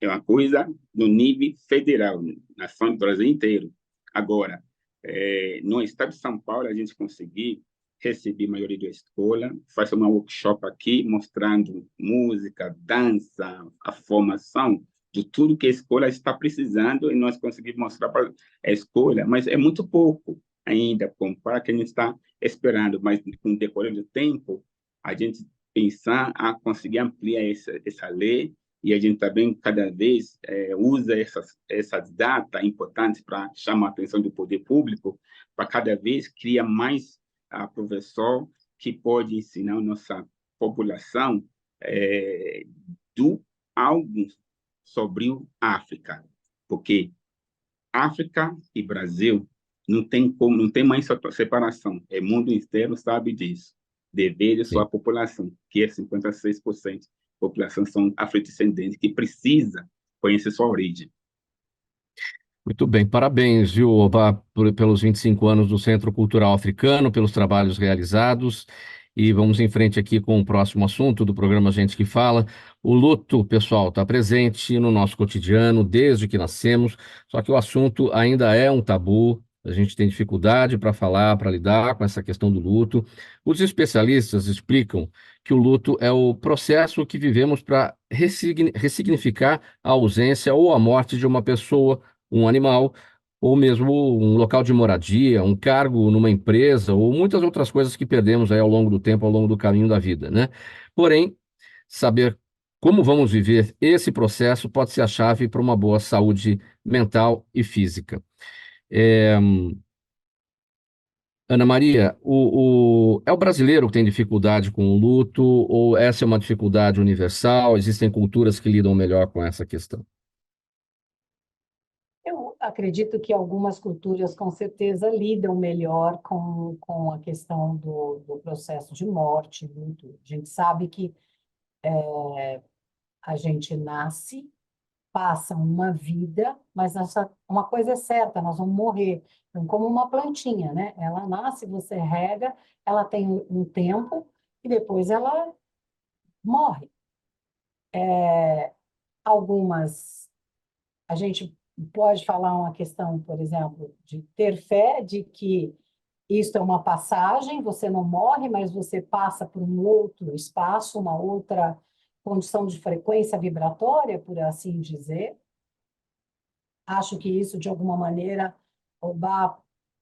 é uma coisa no nível federal, nação do Brasil inteiro. Agora, no estado de São Paulo, a gente conseguir receber a maioria da escola, fazer uma workshop aqui mostrando música, dança, a formação de tudo que a escola está precisando e nós conseguimos mostrar para a escola, mas é muito pouco ainda para que a gente está esperando, mas com o decorrer do tempo, a gente pensar a conseguir ampliar essa lei e a gente também cada vez usa essas datas importantes para chamar a atenção do poder público, para cada vez criar mais professor que pode ensinar a nossa população do algo sobre a África, porque África e Brasil não tem mais separação, o mundo inteiro sabe disso, devido à sua população, que é 56% da população são afrodescendentes, que precisa conhecer sua origem. Muito bem, parabéns, viu, Obá, pelos 25 anos do Centro Cultural Africano, pelos trabalhos realizados. E vamos em frente aqui com o próximo assunto do programa Gente que Fala. O luto, pessoal, está presente no nosso cotidiano desde que nascemos, só que o assunto ainda é um tabu. A gente tem dificuldade para falar, para lidar com essa questão do luto. Os especialistas explicam que o luto é o processo que vivemos para ressignificar a ausência ou a morte de uma pessoa, um animal, ou mesmo um local de moradia, um cargo numa empresa, ou muitas outras coisas que perdemos aí ao longo do tempo, ao longo do caminho da vida, né? Porém, saber como vamos viver esse processo pode ser a chave para uma boa saúde mental e física. Ana Maria, é o brasileiro que tem dificuldade com o luto, ou essa é uma dificuldade universal? Existem culturas que lidam melhor com essa questão? Eu acredito que algumas culturas, com certeza, lidam melhor com a questão do processo de morte, luto. A gente sabe que a gente nasce, passa uma vida, mas uma coisa é certa, nós vamos morrer. Então, como uma plantinha, né? Ela nasce, você rega, ela tem um tempo e depois ela morre. Algumas, a gente pode falar uma questão, por exemplo, de ter fé de que isto é uma passagem, você não morre, mas você passa por um outro espaço, uma outra condição de frequência vibratória, por assim dizer. Acho que isso, de alguma maneira, o Bá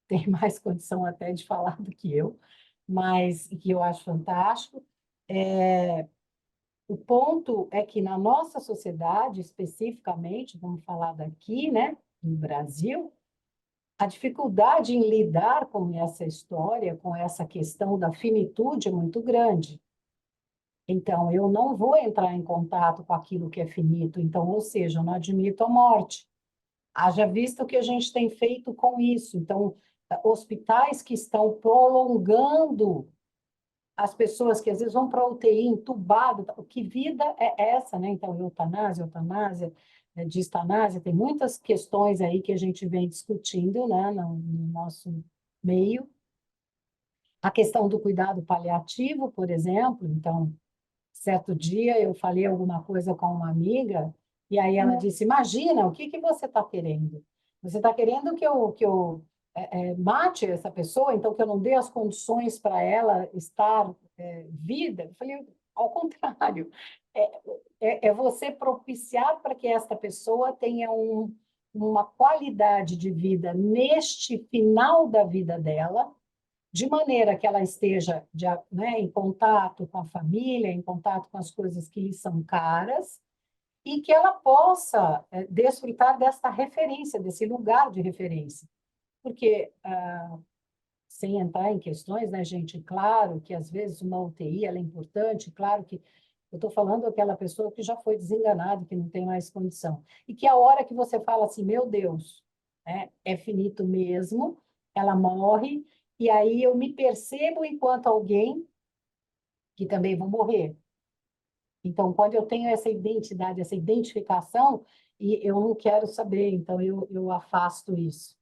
tem mais condição até de falar do que eu, mas que eu acho fantástico. O ponto é que na nossa sociedade, especificamente, vamos falar daqui, né, no Brasil, a dificuldade em lidar com essa história, com essa questão da finitude é muito grande. Então, eu não vou entrar em contato com aquilo que é finito, então, ou seja, eu não admito a morte. Haja visto o que a gente tem feito com isso. Então, hospitais que estão prolongando as pessoas que às vezes vão para a UTI entubado, que vida é essa, né? Então, eutanásia, distanásia, tem muitas questões aí que a gente vem discutindo, né, no nosso meio. A questão do cuidado paliativo, por exemplo, então, certo dia eu falei alguma coisa com uma amiga, e aí ela disse, imagina, o que você está querendo? Você está querendo que eu mate essa pessoa, então que eu não dê as condições para ela estar vida? Eu falei, ao contrário, é você propiciar para que esta pessoa tenha uma qualidade de vida neste final da vida dela, de maneira que ela esteja né, em contato com a família, em contato com as coisas que lhe são caras, e que ela possa desfrutar desta referência, desse lugar de referência. Porque, sem entrar em questões, né, gente, claro que às vezes uma UTI ela é importante, claro que eu estou falando daquela pessoa que já foi desenganada, que não tem mais condição. E que a hora que você fala assim, meu Deus, né, é finito mesmo, ela morre, e aí eu me percebo enquanto alguém que também vou morrer. Então, quando eu tenho essa identidade, essa identificação, e eu não quero saber, então eu afasto isso.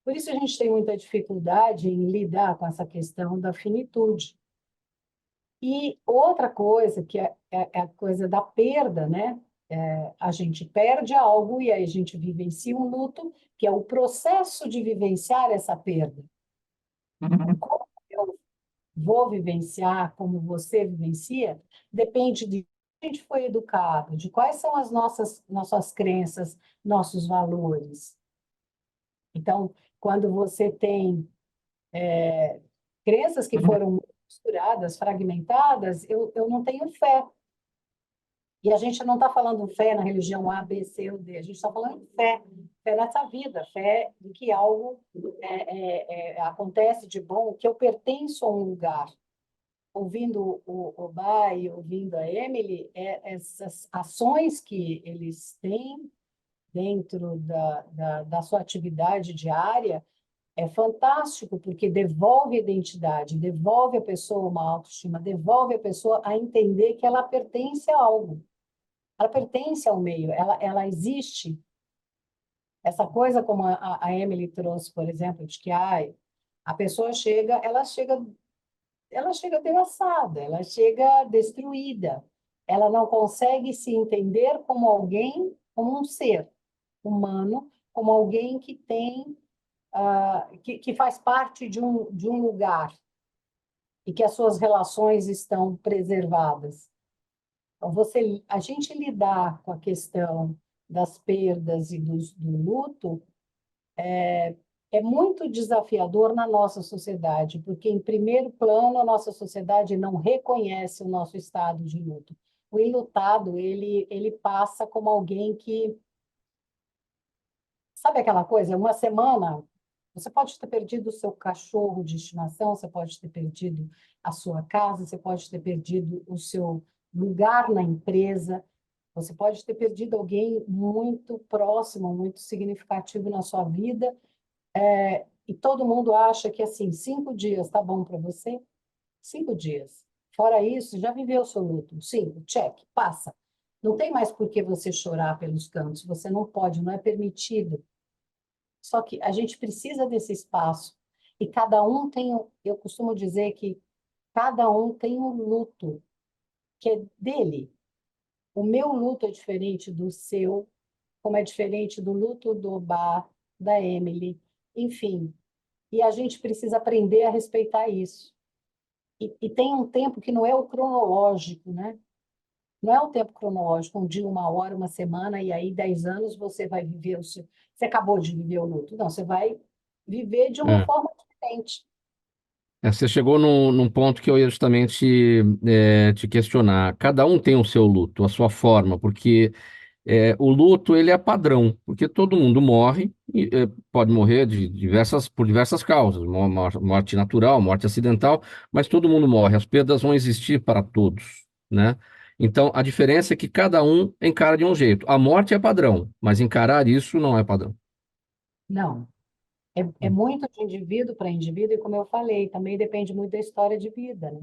Por isso a gente tem muita dificuldade em lidar com essa questão da finitude. E outra coisa, que é a coisa da perda, né? A gente perde algo e aí a gente vivencia um luto, que é o processo de vivenciar essa perda. Como eu vou vivenciar, como você vivencia, depende de como a gente foi educado, de quais são as nossas crenças, nossos valores. Então, quando você tem crenças que foram misturadas, fragmentadas, eu não tenho fé. E a gente não está falando fé na religião A, B, C ou D, a gente está falando de fé, fé nessa vida, fé de que algo acontece de bom, que eu pertenço a um lugar. Ouvindo o Bai, ouvindo a Emily, essas ações que eles têm dentro da sua atividade diária é fantástico, porque devolve a identidade, devolve a pessoa uma autoestima, devolve a pessoa a entender que ela pertence a algo. Ela pertence ao meio, ela existe. Essa coisa como a Emily trouxe, por exemplo, de que a pessoa chega devastada, ela chega destruída. Ela não consegue se entender como alguém, como um ser humano, como alguém que tem, que faz parte de um lugar e que as suas relações estão preservadas. Então, a gente lidar com a questão das perdas e do luto é muito desafiador na nossa sociedade, porque, em primeiro plano, a nossa sociedade não reconhece o nosso estado de luto. O enlutado, ele passa como alguém que... Sabe aquela coisa? Uma semana, você pode ter perdido o seu cachorro de estimação, você pode ter perdido a sua casa, você pode ter perdido o seu lugar na empresa, você pode ter perdido alguém muito próximo, muito significativo na sua vida, e todo mundo acha que, assim, 5 dias tá bom para você? 5 dias. Fora isso, já viveu o seu luto. 5, check, passa. Não tem mais por que você chorar pelos cantos. Você não pode, não é permitido. Só que a gente precisa desse espaço. E cada um tem... Eu costumo dizer que cada um tem um luto que é dele. O meu luto é diferente do seu, como é diferente do luto do Bá, da Emily, enfim. E a gente precisa aprender a respeitar isso. E tem um tempo que não é o cronológico, né? Não é o tempo cronológico, um dia, 1 hora, 1 semana, e aí 10 anos você vai viver o seu... Você acabou de viver o luto. Não, você vai viver de uma É. forma diferente. Você chegou num ponto que eu ia justamente te questionar. Cada um tem o seu luto, a sua forma, porque o luto ele é padrão, porque todo mundo morre, e, pode morrer por diversas causas, morte natural, morte acidental, mas todo mundo morre, as perdas vão existir para todos, né? Então, a diferença é que cada um encara de um jeito. A morte é padrão, mas encarar isso não é padrão. Não. É muito de indivíduo para indivíduo, e como eu falei, também depende muito da história de vida, né?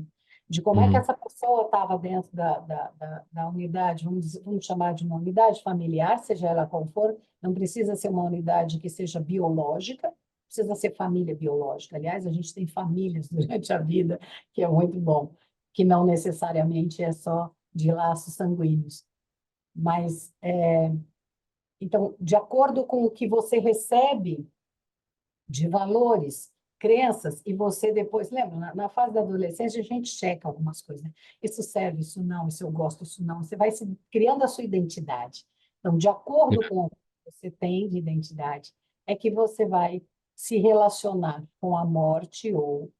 De como é que Uhum. essa pessoa estava dentro da unidade, vamos chamar de uma unidade familiar, seja ela qual for, não precisa ser uma unidade que seja biológica, precisa ser família biológica. Aliás, a gente tem famílias durante a vida, que é muito bom, que não necessariamente é só de laços sanguíneos. Mas, então, de acordo com o que você recebe de valores, crenças, e você depois, lembra, na fase da adolescência a gente checa algumas coisas, né? Isso serve, isso não, isso eu gosto, isso não. Você vai criando a sua identidade. Então, de acordo com o que você tem de identidade, é que você vai se relacionar com a morte ou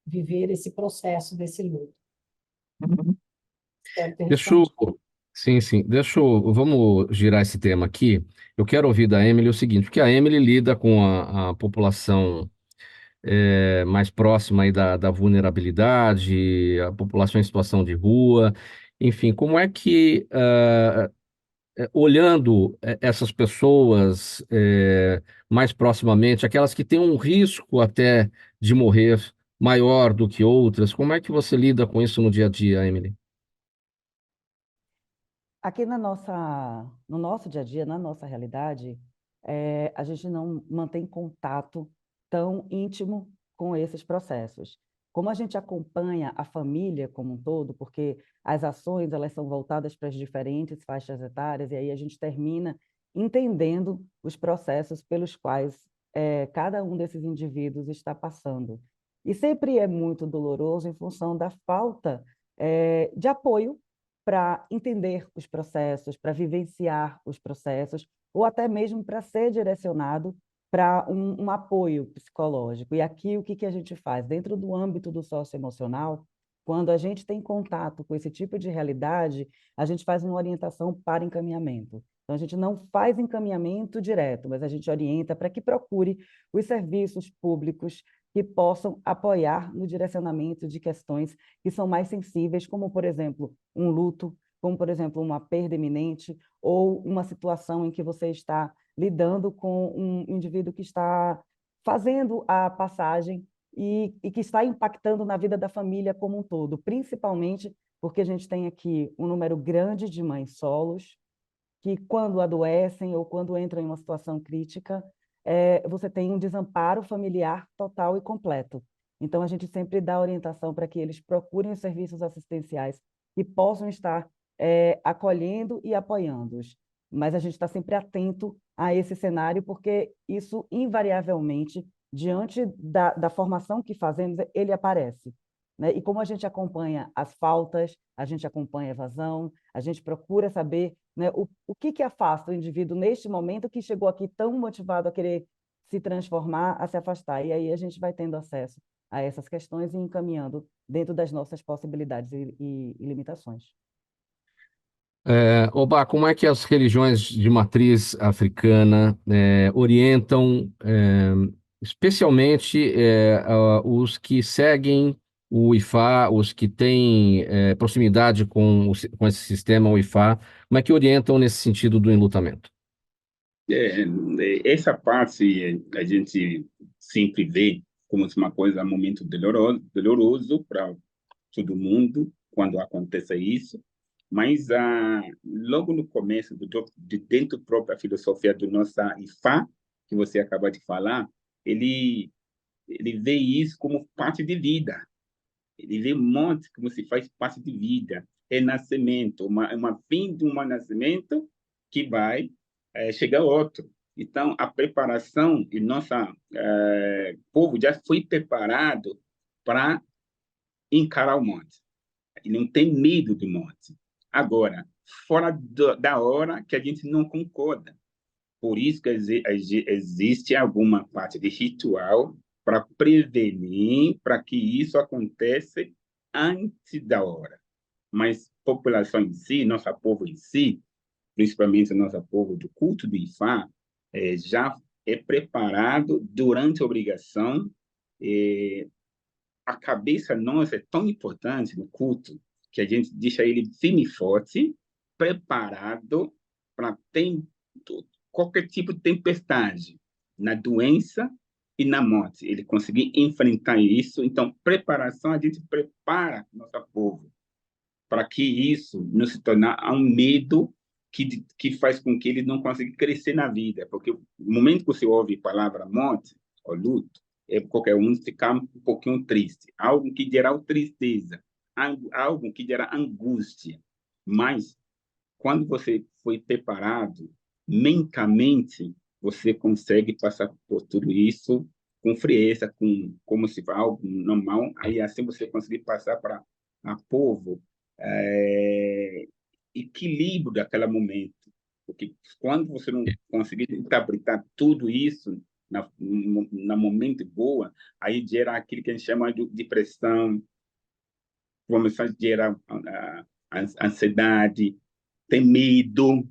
viver esse processo desse luto. Espero ter Deixa eu, respondido. sim, vamos girar esse tema aqui. Eu quero ouvir da Emily o seguinte, porque a Emily lida com a população mais próxima aí da vulnerabilidade, a população em situação de rua, enfim, como é que, olhando essas pessoas mais proximamente, aquelas que têm um risco até de morrer maior do que outras, como é que você lida com isso no dia a dia, Emily? Aqui no nosso dia a dia, na nossa realidade, a gente não mantém contato tão íntimo com esses processos. Como a gente acompanha a família como um todo, porque as ações elas são voltadas para as diferentes faixas etárias, e aí a gente termina entendendo os processos pelos quais cada um desses indivíduos está passando. E sempre é muito doloroso em função da falta de apoio para entender os processos, para vivenciar os processos, ou até mesmo para ser direcionado para um apoio psicológico. E aqui o que a gente faz? Dentro do âmbito do socioemocional, quando a gente tem contato com esse tipo de realidade, a gente faz uma orientação para encaminhamento. Então, a gente não faz encaminhamento direto, mas a gente orienta para que procure os serviços públicos que possam apoiar no direcionamento de questões que são mais sensíveis, como, por exemplo, um luto, como, por exemplo, uma perda iminente, ou uma situação em que você está lidando com um indivíduo que está fazendo a passagem e que está impactando na vida da família como um todo, principalmente porque a gente tem aqui um número grande de mães solos, que quando adoecem ou quando entram em uma situação crítica, você tem um desamparo familiar total e completo. Então, a gente sempre dá orientação para que eles procurem os serviços assistenciais que possam estar acolhendo e apoiando-os. Mas a gente está sempre atento a esse cenário, porque isso, invariavelmente, diante da formação que fazemos, ele aparece. Né? E como a gente acompanha as faltas, a gente acompanha a evasão, a gente procura saber, né, o que afasta o indivíduo neste momento que chegou aqui tão motivado a querer se transformar, a se afastar. E aí a gente vai tendo acesso a essas questões e encaminhando dentro das nossas possibilidades e limitações. Oba, como é que as religiões de matriz africana orientam, especialmente os que seguem o IFA, os que têm proximidade com esse sistema, o IFA, como é que orientam nesse sentido do enlutamento? Essa parte a gente sempre vê como uma coisa, um momento doloroso para todo mundo quando acontece isso, mas logo no começo, de dentro da própria filosofia do nosso IFA, que você acabou de falar, ele vê isso como parte de vida. Ele vê um monte como se faz parte de vida. É nascimento, uma fim de um nascimento que vai chegar outro. Então, a preparação, e nosso povo já foi preparado para encarar o monte. E não tem medo do monte. Agora, fora da hora que a gente não concorda. Por isso que existe alguma parte de ritual para prevenir, para que isso aconteça antes da hora. Mas a população em si, nosso povo em si, principalmente nosso povo do culto do Ifá, já é preparado durante a obrigação. A cabeça nossa é tão importante no culto que a gente deixa ele firme e forte, preparado para qualquer tipo de tempestade, na doença e na morte. Ele conseguir enfrentar isso. Então, preparação, a gente prepara nosso povo para que isso não se torne um medo que faz com que ele não consiga crescer na vida. Porque no momento que você ouve a palavra morte ou luto, qualquer um ficar um pouquinho triste. Algo que gera tristeza, algo que gera angústia. Mas, quando você foi preparado mentalmente, você consegue passar por tudo isso com frieza, como se fosse algo normal. Aí, assim, você consegue passar para a povo equilíbrio daquele momento. Porque quando você não conseguir interpretar tudo isso na momento boa, aí gera aquilo que a gente chama de depressão, começa a gerar ansiedade, tem medo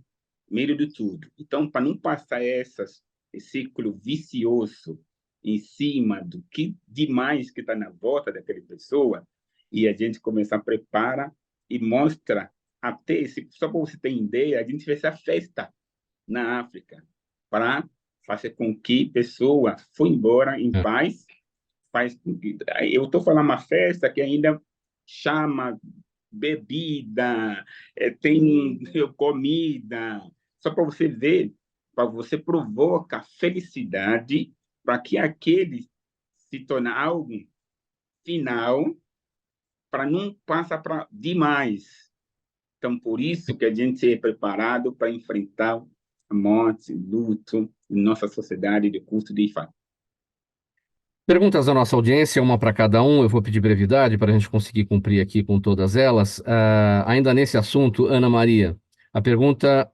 de tudo. Então, para não passar esse ciclo vicioso em cima do que demais que está na volta daquela pessoa, e a gente começa a preparar e mostra até, só para você ter ideia, a gente fez a festa na África para fazer com que a pessoa foi embora em paz. Eu estou falando uma festa que ainda chama bebida, tem comida, só para você ver, para você provoca felicidade para que aquele se torne algo final, para não passar para demais. Então, por isso que a gente é preparado para enfrentar a morte, luto em nossa sociedade de custo de fato. Perguntas da nossa audiência, uma para cada um. Eu vou pedir brevidade para a gente conseguir cumprir aqui com todas elas. Ainda nesse assunto, Ana Maria, a pergunta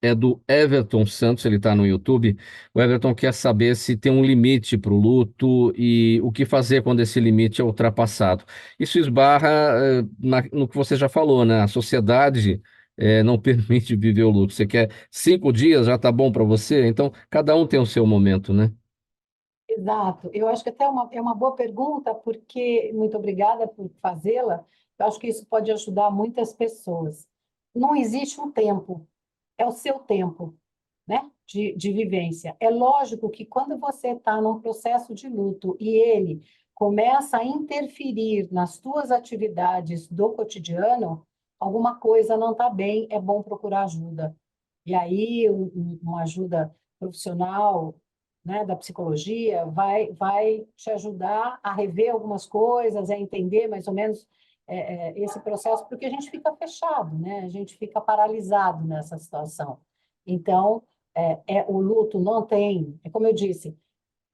é do Everton Santos, ele está no YouTube. O Everton quer saber se tem um limite para o luto e o que fazer quando esse limite é ultrapassado. Isso esbarra no que você já falou, né? A sociedade não permite viver o luto. Você quer 5 dias, já está bom para você? Então, cada um tem o seu momento, né? Exato. Eu acho que até é uma boa pergunta, porque, muito obrigada por fazê-la, eu acho que isso pode ajudar muitas pessoas. Não existe um tempo, é o seu tempo, né, de vivência. É lógico que quando você está num processo de luto e ele começa a interferir nas suas atividades do cotidiano, alguma coisa não está bem, é bom procurar ajuda. E aí, uma ajuda profissional, né, da psicologia, vai te ajudar a rever algumas coisas, a entender mais ou menos esse processo, porque a gente fica fechado, né? A gente fica paralisado nessa situação. Então, o luto não tem, é como eu disse,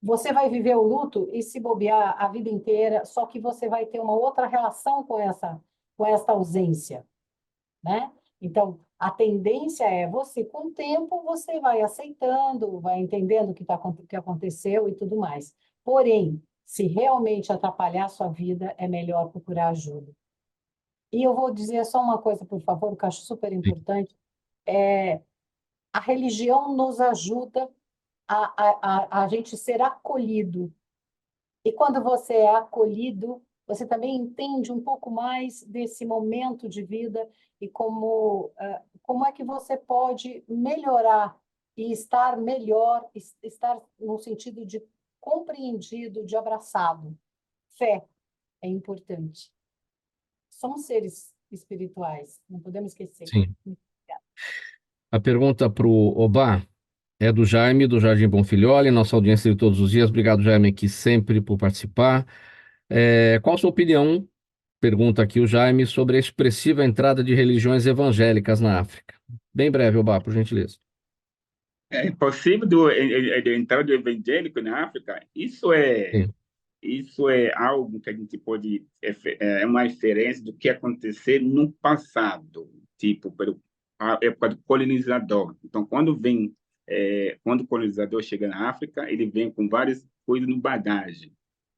você vai viver o luto e se bobear a vida inteira, só que você vai ter uma outra relação com essa ausência, né? Então, a tendência é você, com o tempo, você vai aceitando, vai entendendo o que aconteceu e tudo mais. Porém, se realmente atrapalhar a sua vida, é melhor procurar ajuda. E eu vou dizer só uma coisa, por favor, que eu acho super importante. A religião nos ajuda a gente ser acolhido. E quando você é acolhido, você também entende um pouco mais desse momento de vida e como é que você pode melhorar e estar melhor, estar no sentido de compreendido, de abraçado. Fé é importante. Somos seres espirituais, não podemos esquecer. Sim. A pergunta para o Obá é do Jaime, do Jardim Bonfilholi, nossa audiência de todos os dias. Obrigado, Jaime, aqui sempre por participar. Qual a sua opinião, pergunta aqui o Jaime, sobre a expressiva entrada de religiões evangélicas na África? Bem breve, Obá, por gentileza. É possível de entrar do evangélico na África? Sim. Isso é algo que a gente pode é uma referência do que aconteceu no passado, tipo pelo a época do colonizador. Então, quando o colonizador chega na África, ele vem com várias coisas no bagagem,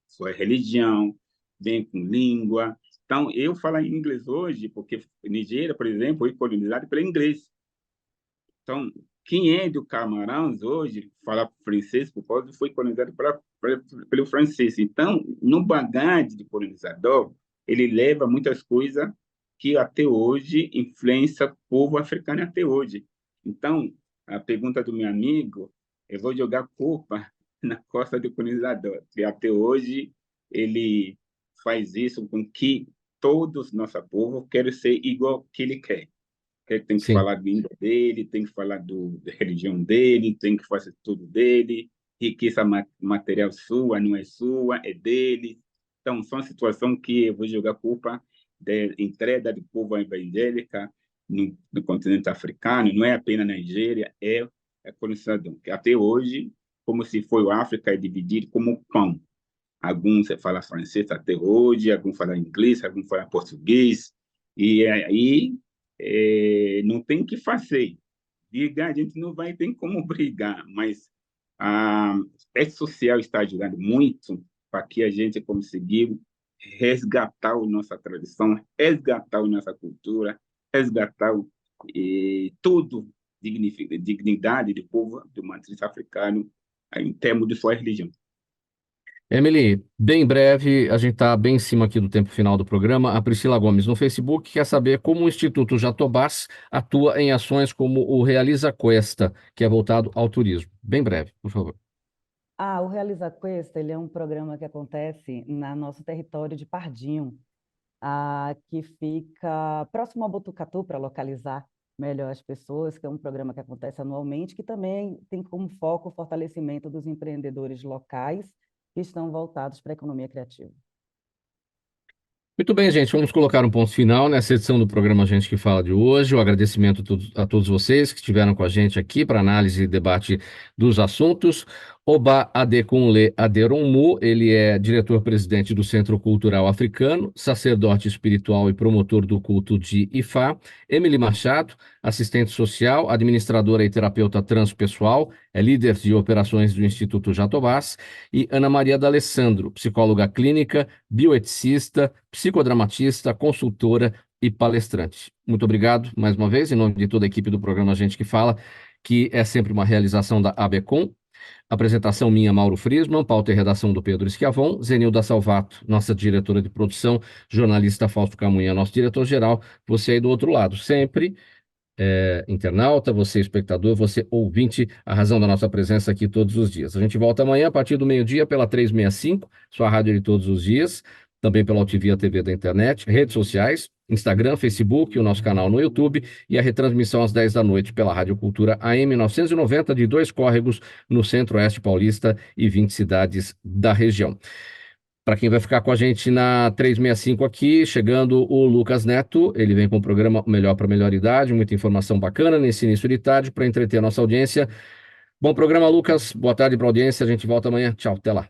sua religião, vem com língua. Então, eu falo em inglês hoje porque Nigéria, por exemplo, foi colonizada pelo inglês. Então, quem é do Camarões hoje fala francês por causa foi colonizado pelo francês. Então, no bagagem de colonizador, ele leva muitas coisas que até hoje influencia o povo africano até hoje. Então, a pergunta do meu amigo, eu vou jogar culpa na costa do colonizador, que até hoje ele faz isso com que todos nosso povo querem ser igual que ele quer. Ele tem que Sim. falar da língua dele, tem que falar da religião dele, tem que fazer tudo dele, riqueza material sua, não é sua, é dele. Então, são situações que eu vou jogar culpa da entrega do povo evangélica no continente africano, não é apenas na Nigéria, é a colonização, que até hoje, como se foi a África, é dividido como pão. Alguns falam francês até hoje, alguns falam inglês, alguns falam português, e aí não tem o que fazer. Brigar, a gente não vai ter como brigar, mas a rede social está ajudando muito para que a gente consiga resgatar a nossa tradição, resgatar a nossa cultura, resgatar tudo, dignidade do povo do matriz africano em termos de sua religião. Emily, bem breve, a gente está bem em cima aqui do tempo final do programa. A Priscila Gomes, no Facebook, quer saber como o Instituto Jatobás atua em ações como o Realiza Cuesta, que é voltado ao turismo. Bem breve, por favor. O Realiza Cuesta, ele é um programa que acontece no nosso território de Pardinho. que fica próximo a Botucatu, para localizar melhor as pessoas, que é um programa que acontece anualmente, que também tem como foco o fortalecimento dos empreendedores locais que estão voltados para a economia criativa. Muito bem, gente, vamos colocar um ponto final nessa edição do programa Gente que Fala de hoje. O agradecimento a todos vocês que estiveram com a gente aqui para análise e debate dos assuntos. Oba Adekunle Aderounmu, ele é diretor-presidente do Centro Cultural Africano, sacerdote espiritual e promotor do culto de Ifá. Emily Machado, assistente social, administradora e terapeuta transpessoal, é líder de operações do Instituto Jatobás. E Ana Maria D'Alessandro, psicóloga clínica, bioeticista, psicodramatista, consultora e palestrante. Muito obrigado mais uma vez, em nome de toda a equipe do programa Gente que Fala, que é sempre uma realização da ABECOM. Apresentação minha, Mauro Friesman, pauta e redação do Pedro Schiavon, Zenilda Salvato, nossa diretora de produção, jornalista Fausto Camunha, nosso diretor-geral, você aí do outro lado, sempre internauta, você espectador, você ouvinte, a razão da nossa presença aqui todos os dias. A gente volta amanhã a partir do meio-dia pela 365, sua rádio de todos os dias, também pela Altivia TV da internet, redes sociais, Instagram, Facebook, o nosso canal no YouTube e a retransmissão às 10 da noite pela Rádio Cultura AM 990 de Dois Córregos, no Centro-Oeste Paulista e 20 cidades da região. Para quem vai ficar com a gente na 365 aqui, chegando o Lucas Neto, ele vem com o programa Melhor para Melhor Idade, muita informação bacana nesse início de tarde para entreter a nossa audiência. Bom programa, Lucas, boa tarde para a audiência, a gente volta amanhã, tchau, até lá.